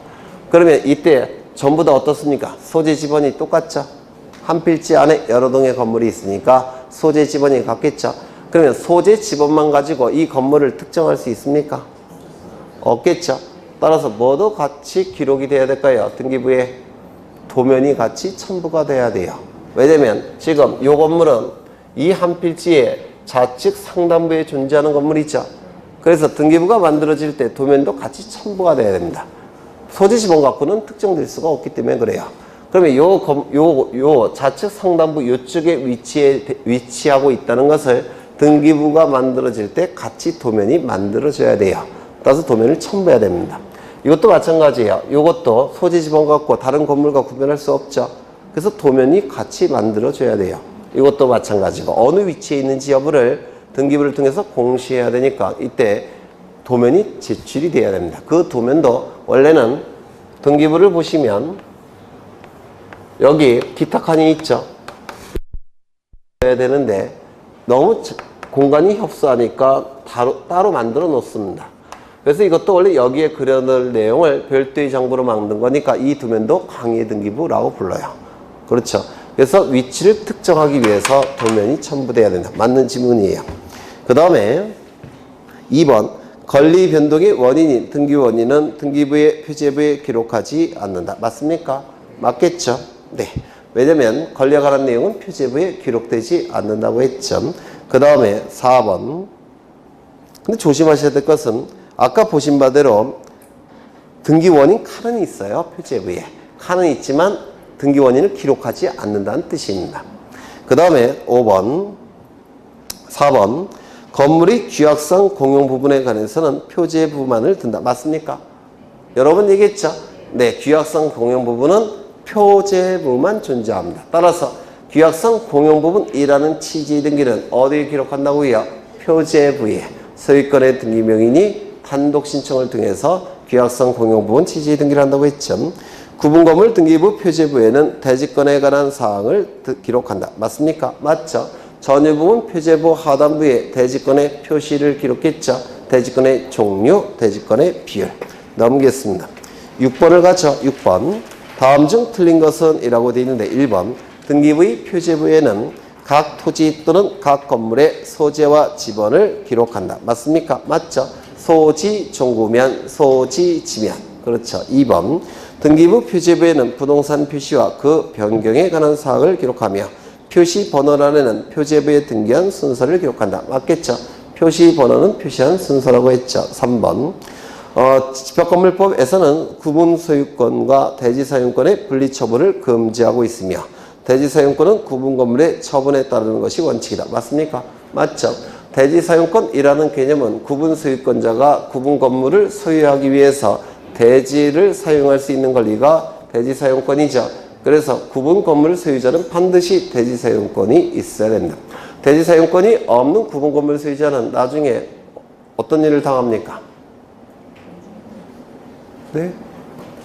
그러면 이때 전부 다 어떻습니까? 소재 지번이 똑같죠. 한 필지 안에 여러 동의 건물이 있으니까 소재 지번이 같겠죠. 그러면 소재 지번만 가지고 이 건물을 특정할 수 있습니까? 없겠죠. 따라서 뭐도 같이 기록이 돼야 될까요? 등기부에 도면이 같이 첨부가 돼야 돼요. 왜냐면 지금 이 건물은 이 한 필지에 좌측 상단부에 존재하는 건물이죠. 그래서 등기부가 만들어질 때 도면도 같이 첨부가 돼야 됩니다. 소재 지번 갖고는 특정될 수가 없기 때문에 그래요. 그러면 요 좌측 상단부 요쪽에 위치하고 있다는 것을 등기부가 만들어질 때 같이 도면이 만들어져야 돼요. 따라서 도면을 첨부해야 됩니다. 이것도 마찬가지예요. 이것도 소재 지번 갖고 다른 건물과 구별할 수 없죠. 그래서 도면이 같이 만들어져야 돼요. 이것도 마찬가지고 어느 위치에 있는지 여부를 등기부를 통해서 공시해야 되니까 이때 도면이 제출이 돼야 됩니다. 그 도면도 원래는 등기부를 보시면 여기 기타 칸이 있죠. 해야 되는데 너무 공간이 협소하니까 따로 만들어 놓습니다. 그래서 이것도 원래 여기에 그려놓을 내용을 별도의 정보로 만든 거니까 이 도면도 강의 등기부라고 불러요. 그렇죠. 그래서 위치를 특정하기 위해서 도면이 첨부돼야 된다. 맞는 지문이에요. 그 다음에 2번 권리 변동의 원인인 등기 원인은 등기부의 표제부에 기록하지 않는다. 맞습니까? 맞겠죠? 네. 왜냐면 권리에 관한 내용은 표제부에 기록되지 않는다고 했죠. 그 다음에 4번. 근데 조심하셔야 될 것은 아까 보신 바대로 등기 원인 칸은 있어요. 표제부에. 칸은 있지만 등기 원인을 기록하지 않는다는 뜻입니다. 그 다음에 5번, 4번. 건물의 규약상 공용 부분에 관해서는 표제부만을 든다. 맞습니까? 여러분 얘기했죠? 네, 규약상 공용 부분은 표제부만 존재합니다. 따라서 규약상 공용 부분이라는 취지의 등기는 어디에 기록한다고요? 표제부에. 소유권의 등기 명인이 단독 신청을 통해서 규약상 공용 부분 취지의 등기를 한다고 했죠. 구분건물 등기부 표제부에는 대지권에 관한 사항을 기록한다. 맞습니까? 맞죠? 전유부분 표제부 하단부에 대지권의 표시를 기록했죠. 대지권의 종류, 대지권의 비율. 넘기겠습니다. 6번을 가죠. 6번. 다음 중 틀린 것은 이라고 되어 있는데 1번. 등기부의 표제부에는 각 토지 또는 각 건물의 소재와 지번을 기록한다. 맞습니까? 맞죠? 소지 종구면, 소지 지면. 그렇죠. 2번. 등기부 표제부에는 부동산 표시와 그 변경에 관한 사항을 기록하며 표시 번호란에는 표제부에 등기한 순서를 기록한다. 맞겠죠? 표시 번호는 표시한 순서라고 했죠. 3번. 집합건물법에서는 구분 소유권과 대지 사용권의 분리 처분을 금지하고 있으며 대지 사용권은 구분 건물의 처분에 따르는 것이 원칙이다. 맞습니까? 맞죠? 대지 사용권이라는 개념은 구분 소유권자가 구분 건물을 소유하기 위해서 대지를 사용할 수 있는 권리가 대지 사용권이죠. 그래서 구분 건물 소유자는 반드시 대지 사용권이 있어야 됩니다. 대지 사용권이 없는 구분 건물 소유자는 나중에 어떤 일을 당합니까? 네?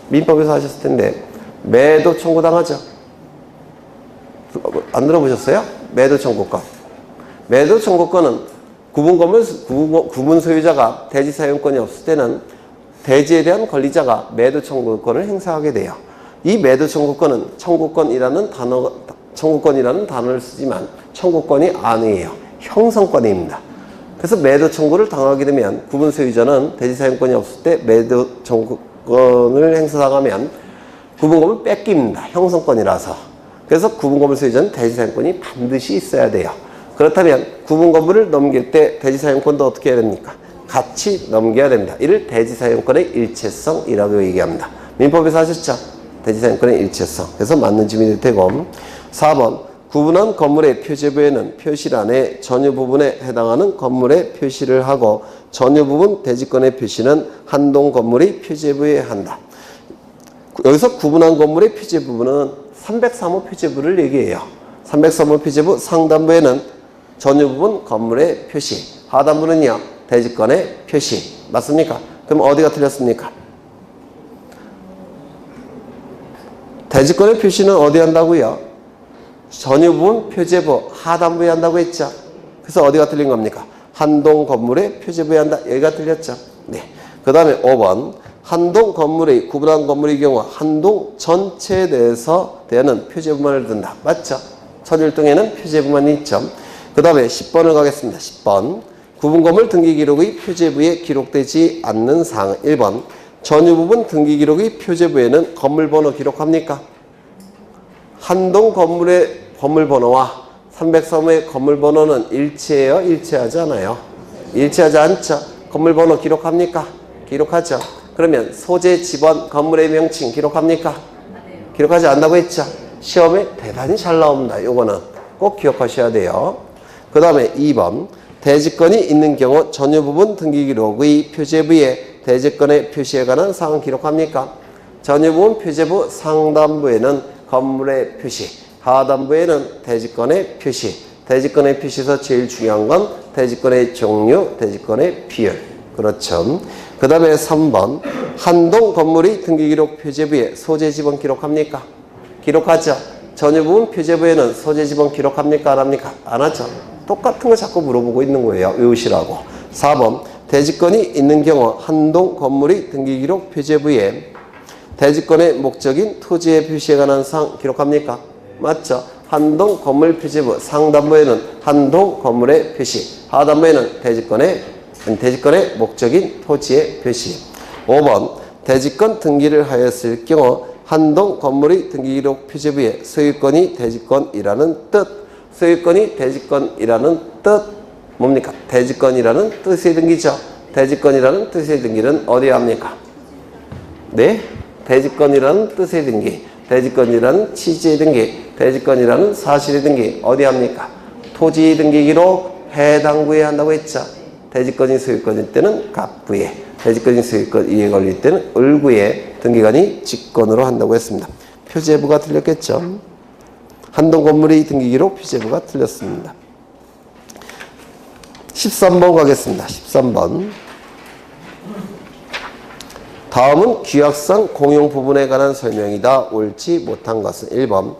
민법에서 하셨을 텐데 매도 청구당하죠. 안 들어보셨어요? 매도 청구권. 매도 청구권은 구분 소유자가 대지 사용권이 없을 때는 대지에 대한 권리자가 매도 청구권을 행사하게 돼요. 이 매도 청구권은 청구권이라는 단어를 쓰지만 청구권이 아니에요. 형성권입니다. 그래서 매도 청구를 당하게 되면 구분 소유자는 대지 사용권이 없을 때 매도 청구권을 행사당하면 구분 건물 뺏깁니다. 형성권이라서. 그래서 구분 건물 소유자는 대지 사용권이 반드시 있어야 돼요. 그렇다면 구분 건물을 넘길 때 대지 사용권도 어떻게 해야 됩니까? 같이 넘겨야 됩니다. 이를 대지 사용권의 일체성이라고 얘기합니다. 민법에서 하셨죠? 대지 사용권의 일체성. 그래서 맞는 질문이 되고 4번. 구분한 건물의 표제부에는 표시란에 전유 부분에 해당하는 건물의 표시를 하고 전유 부분 대지권의 표시는 한동 건물의 표제부에 한다. 여기서 구분한 건물의 표제부는 303호 표제부를 얘기해요. 303호 표제부 상단부에는 전유 부분 건물의 표시, 하단부는요 대지권의 표시. 맞습니까? 그럼 어디가 틀렸습니까? 대지권의 표시는 어디 한다고요? 전유 부분 표제부 하단부에 한다고 했죠. 그래서 어디가 틀린 겁니까? 한동 건물의 표제부에 한다. 여기가 틀렸죠. 네. 그 다음에 5번. 한동 건물의 구분한 건물의 경우 한동 전체에 대해서 대하는 표제부만을 든다. 맞죠? 천일동에는 표제부만이 있죠. 그 다음에 10번을 가겠습니다. 10번. 구분 건물 등기 기록의 표제부에 기록되지 않는 사항. 1번. 전유 부분 등기 기록의 표제부에는 건물 번호 기록합니까? 한동 건물의 건물 번호와 303호의 건물 번호는 일치해요? 일치하지 않아요? 일치하지 않죠? 건물 번호 기록합니까? 기록하죠. 그러면 소재, 지번, 건물의 명칭 기록합니까? 기록하지 않는다고 했죠? 시험에 대단히 잘 나옵니다. 요거는 꼭 기억하셔야 돼요. 그 다음에 2번. 대지권이 있는 경우 전유 부분 등기 기록의 표제부에 대지권의 표시에 관한 사항 기록합니까? 전유 부분 표제부 상단부에는 건물의 표시, 하단부에는 대지권의 표시, 대지권의 표시에서 제일 중요한 건 대지권의 종류, 대지권의 비율. 그렇죠. 그 다음에 3번. 한동 건물의 등기기록 표제부에 소재지번 기록합니까? 기록하죠. 전유부분 표제부에는 소재지번 기록합니까? 안 합니까? 안 하죠. 똑같은 거 자꾸 물어보고 있는 거예요. 외우시라고. 4번. 대지권이 있는 경우 한동 건물의 등기기록 표제부에 대지권의 목적인 토지의 표시에 관한 사항 기록합니까? 맞죠? 한동 건물 표제부 상단부에는 한동 건물의 표시, 하단부에는 대지권의 목적인 토지의 표시. 5번. 대지권 등기를 하였을 경우 한동 건물의 등기기록 표제부에 소유권이 대지권이라는 뜻, 소유권이 대지권이라는 뜻 뭡니까? 대지권이라는 뜻의 등기죠. 대지권이라는 뜻의 등기는 어디에 합니까? 네? 대지권이라는 뜻의 등기, 대지권이라는 취지의 등기, 대지권이라는 사실의 등기 어디 합니까? 토지 등기기록 해당부에 한다고 했죠. 대지권이 소유권일 때는 갑부에, 대지권이 소유권 이에 걸릴 때는 을구에 등기관이 직권으로 한다고 했습니다. 표제부가 틀렸겠죠. 한동 건물의 등기기록 표제부가 틀렸습니다. 13번 가겠습니다. 13번. 다음은 규약상 공용 부분에 관한 설명이다. 옳지 못한 것은 1번.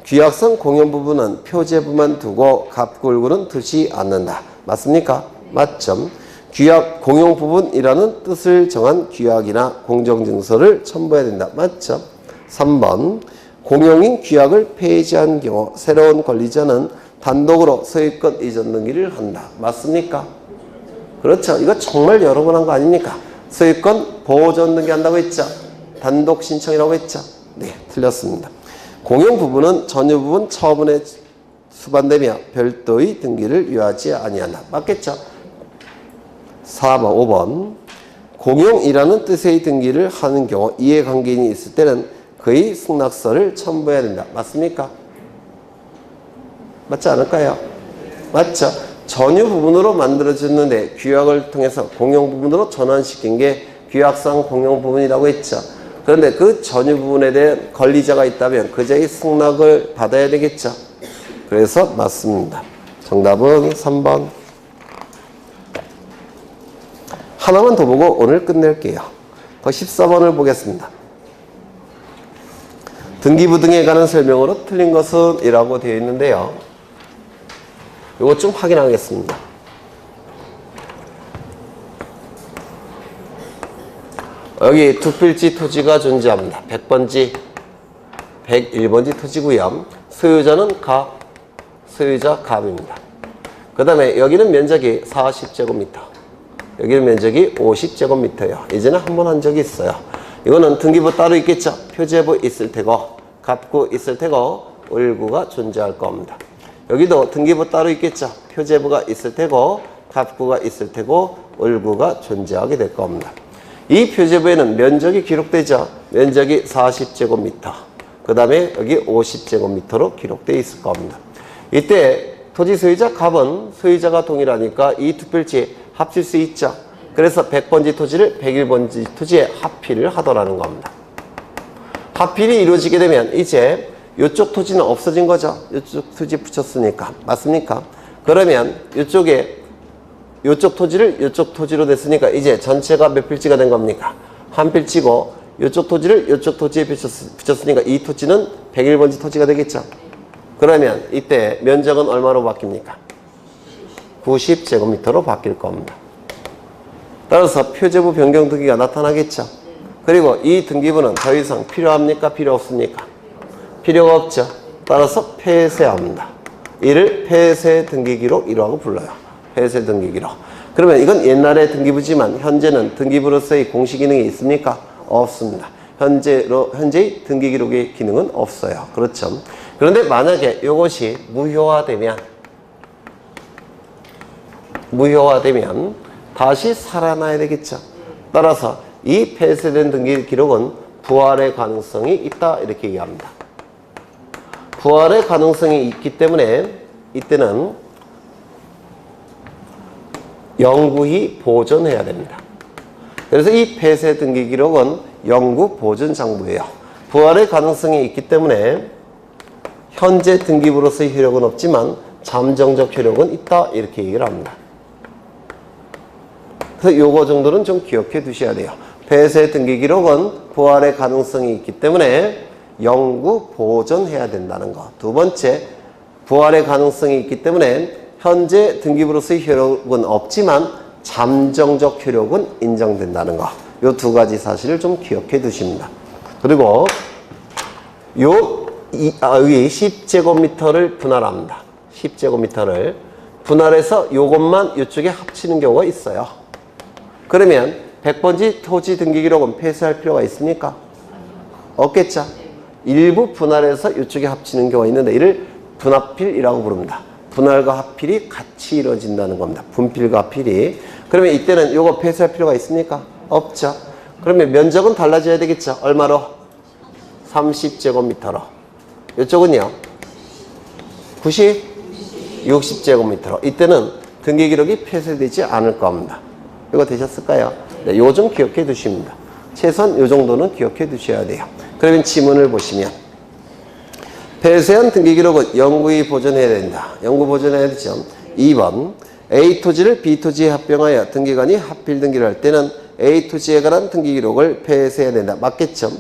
규약상 공용 부분은 표제부만 두고 갑구을구는 두지 않는다. 맞습니까? 맞죠. 규약 공용 부분이라는 뜻을 정한 규약이나 공정증서를 첨부해야 된다. 맞죠. 3번. 공용인 규약을 폐지한 경우 새로운 권리자는 단독으로 소유권 이전 등기를 한다. 맞습니까? 그렇죠. 이거 정말 여러 번 한 거 아닙니까? 소유권 보존 등기 한다고 했죠. 단독 신청이라고 했죠. 네, 틀렸습니다. 공용 부분은 전유 부분 처분에 수반되며 별도의 등기를 요하지 아니한다. 맞겠죠? 4번, 5번. 공용이라는 뜻의 등기를 하는 경우 이해관계인이 있을 때는 그의 승낙서를 첨부해야 된다. 맞습니까? 맞지 않을까요? 맞죠? 전유 부분으로 만들어졌는데 규약을 통해서 공용 부분으로 전환시킨 게 규약상 공용 부분이라고 했죠. 그런데 그 전유 부분에 대한 권리자가 있다면 그자의 승낙을 받아야 되겠죠. 그래서 맞습니다. 정답은 3번. 하나만 더 보고 오늘 끝낼게요. 그 14번을 보겠습니다. 등기부 등에 관한 설명으로 틀린 것은 이라고 되어 있는데요. 이것 좀 확인하겠습니다. 여기 두 필지 토지가 존재합니다. 100번지, 101번지 토지고요. 소유자는 갑, 소유자 갑입니다. 그 다음에 여기는 면적이 40제곱미터, 여기는 면적이 50제곱미터예요. 이제는 한 번 한 적이 있어요. 이거는 등기부 따로 있겠죠. 표제부 있을 테고, 갑구 있을 테고, 을구가 존재할 겁니다. 여기도 등기부 따로 있겠죠. 표제부가 있을 테고, 갑구가 있을 테고, 을구가 존재하게 될 겁니다. 이 표제부에는 면적이 기록되죠. 면적이 40제곱미터. 그 다음에 여기 50제곱미터로 기록되어 있을 겁니다. 이때 토지 소유자 갑은 소유자가 동일하니까 이 두 필지 합칠 수 있죠. 그래서 100번지 토지를 101번지 토지에 합필을 하더라는 겁니다. 합필이 이루어지게 되면 이제 이쪽 토지는 없어진 거죠. 이쪽 토지 붙였으니까. 맞습니까? 그러면 이쪽 토지를 이쪽 토지로 됐으니까 이제 전체가 몇 필지가 된 겁니까? 한 필지고 이쪽 토지를 이쪽 토지에 붙였으니까 이 토지는 101번지 토지가 되겠죠. 그러면 이때 면적은 얼마로 바뀝니까? 90제곱미터로 바뀔 겁니다. 따라서 표제부 변경 등기가 나타나겠죠. 그리고 이 등기부는 더 이상 필요합니까? 필요 없습니까? 필요가 없죠. 따라서 폐쇄합니다. 이를 폐쇄 등기기록 1호라고 불러요. 폐쇄 등기기록. 그러면 이건 옛날의 등기부지만 현재는 등기부로서의 공시 기능이 있습니까? 없습니다. 현재의 등기기록의 기능은 없어요. 그렇죠. 그런데 만약에 이것이 무효화되면 다시 살아나야 되겠죠. 따라서 이 폐쇄된 등기 기록은 부활의 가능성이 있다 이렇게 얘기합니다. 부활의 가능성이 있기 때문에 이때는 영구히 보존해야 됩니다. 그래서 이 폐쇄 등기 기록은 영구 보존 장부예요. 부활의 가능성이 있기 때문에 현재 등기부로서의 효력은 없지만 잠정적 효력은 있다 이렇게 얘기를 합니다. 그래서 요거 정도는 좀 기억해 두셔야 돼요. 폐쇄 등기 기록은 부활의 가능성이 있기 때문에 영구 보존해야 된다는 거. 두 번째, 부활의 가능성이 있기 때문에 현재 등기부로서의 효력은 없지만 잠정적 효력은 인정된다는 거. 요 두 가지 사실을 좀 기억해 두십니다. 그리고 여기 10제곱미터를 분할합니다. 10제곱미터를 분할해서 요것만 이쪽에 합치는 경우가 있어요. 그러면 100번지 토지 등기 기록은 폐쇄할 필요가 있습니까? 없겠죠? 일부 분할해서 이쪽에 합치는 경우가 있는데 이를 분합필이라고 부릅니다. 분할과 합필이 같이 이루어진다는 겁니다. 분필과 합필이. 그러면 이때는 요거 폐쇄할 필요가 있습니까? 없죠. 그러면 면적은 달라져야 되겠죠. 얼마로? 30제곱미터로. 이쪽은요? 60제곱미터로. 이때는 등기 기록이 폐쇄되지 않을 겁니다. 이거 되셨을까요? 네, 요 좀 기억해 두십니다. 최소한 요 정도는 기억해 두셔야 돼요. 그러면 지문을 보시면 폐쇄한 등기 기록은 영구히 보존해야 된다. 영구 보존해야 되죠. 2번 A 토지를 B 토지에 합병하여 등기관이 합필 등기를 할 때는 A 토지에 관한 등기 기록을 폐쇄해야 된다. 맞겠죠?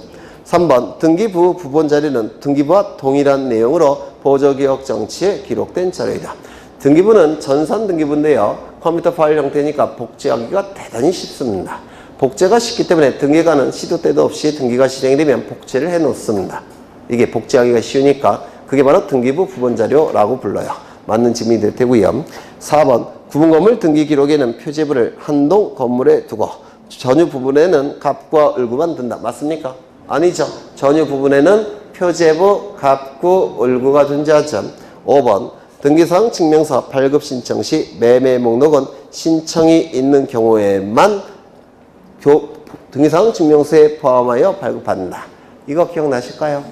3번 등기부 부본 자료는 등기부와 동일한 내용으로 보조기억 정치에 기록된 자료이다. 등기부는 전산 등기부인데요. 컴퓨터 파일 형태니까 복제하기가 대단히 쉽습니다. 복제가 쉽기 때문에 등기관은 시도 때도 없이 등기가 실행이 되면 복제를 해 놓습니다. 이게 복제하기가 쉬우니까 그게 바로 등기부 부본 자료라고 불러요. 맞는 질문이 될 테고요. 4번 구분 건물 등기 기록에는 표제부를 한동 건물에 두고 전유 부분에는 갑과 을구만 둔다. 맞습니까? 아니죠. 전유 부분에는 표제부, 갑구, 을구가 존재하죠. 5번 등기사항 증명서 발급 신청 시 매매 목록은 신청이 있는 경우에만 등기사항 증명서에 포함하여 발급받는다. 이거 기억나실까요?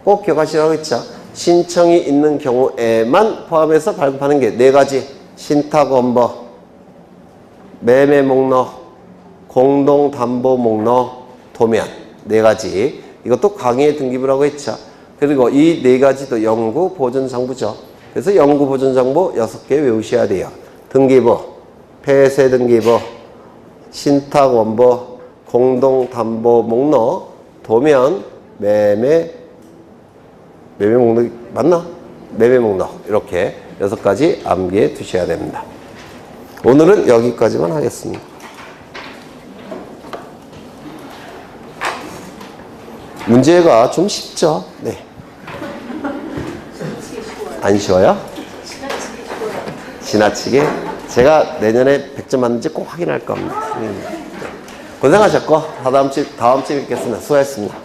꼭 기억하시라고 했죠. 신청이 있는 경우에만 포함해서 발급하는 게 네 가지. 신탁원보, 매매 목록, 공동담보 목록, 도면. 네 가지. 이것도 강의의 등기부라고 했죠. 그리고 이 네 가지도 영구 보존정보죠. 그래서 영구 보존정보 6개 외우셔야 돼요. 등기부, 폐쇄 등기부, 신탁원보, 공동담보 목록, 도면, 매매 목록 맞나? 매매 목록 이렇게 6가지 암기해 두셔야 됩니다. 오늘은 여기까지만 하겠습니다. 문제가 좀 쉽죠? 네. 안 쉬워요? 지나치게? 제가 내년에 100점 맞는지 꼭 확인할 겁니다. 고생하셨고 다음 주에 뵙겠습니다. 수고하셨습니다.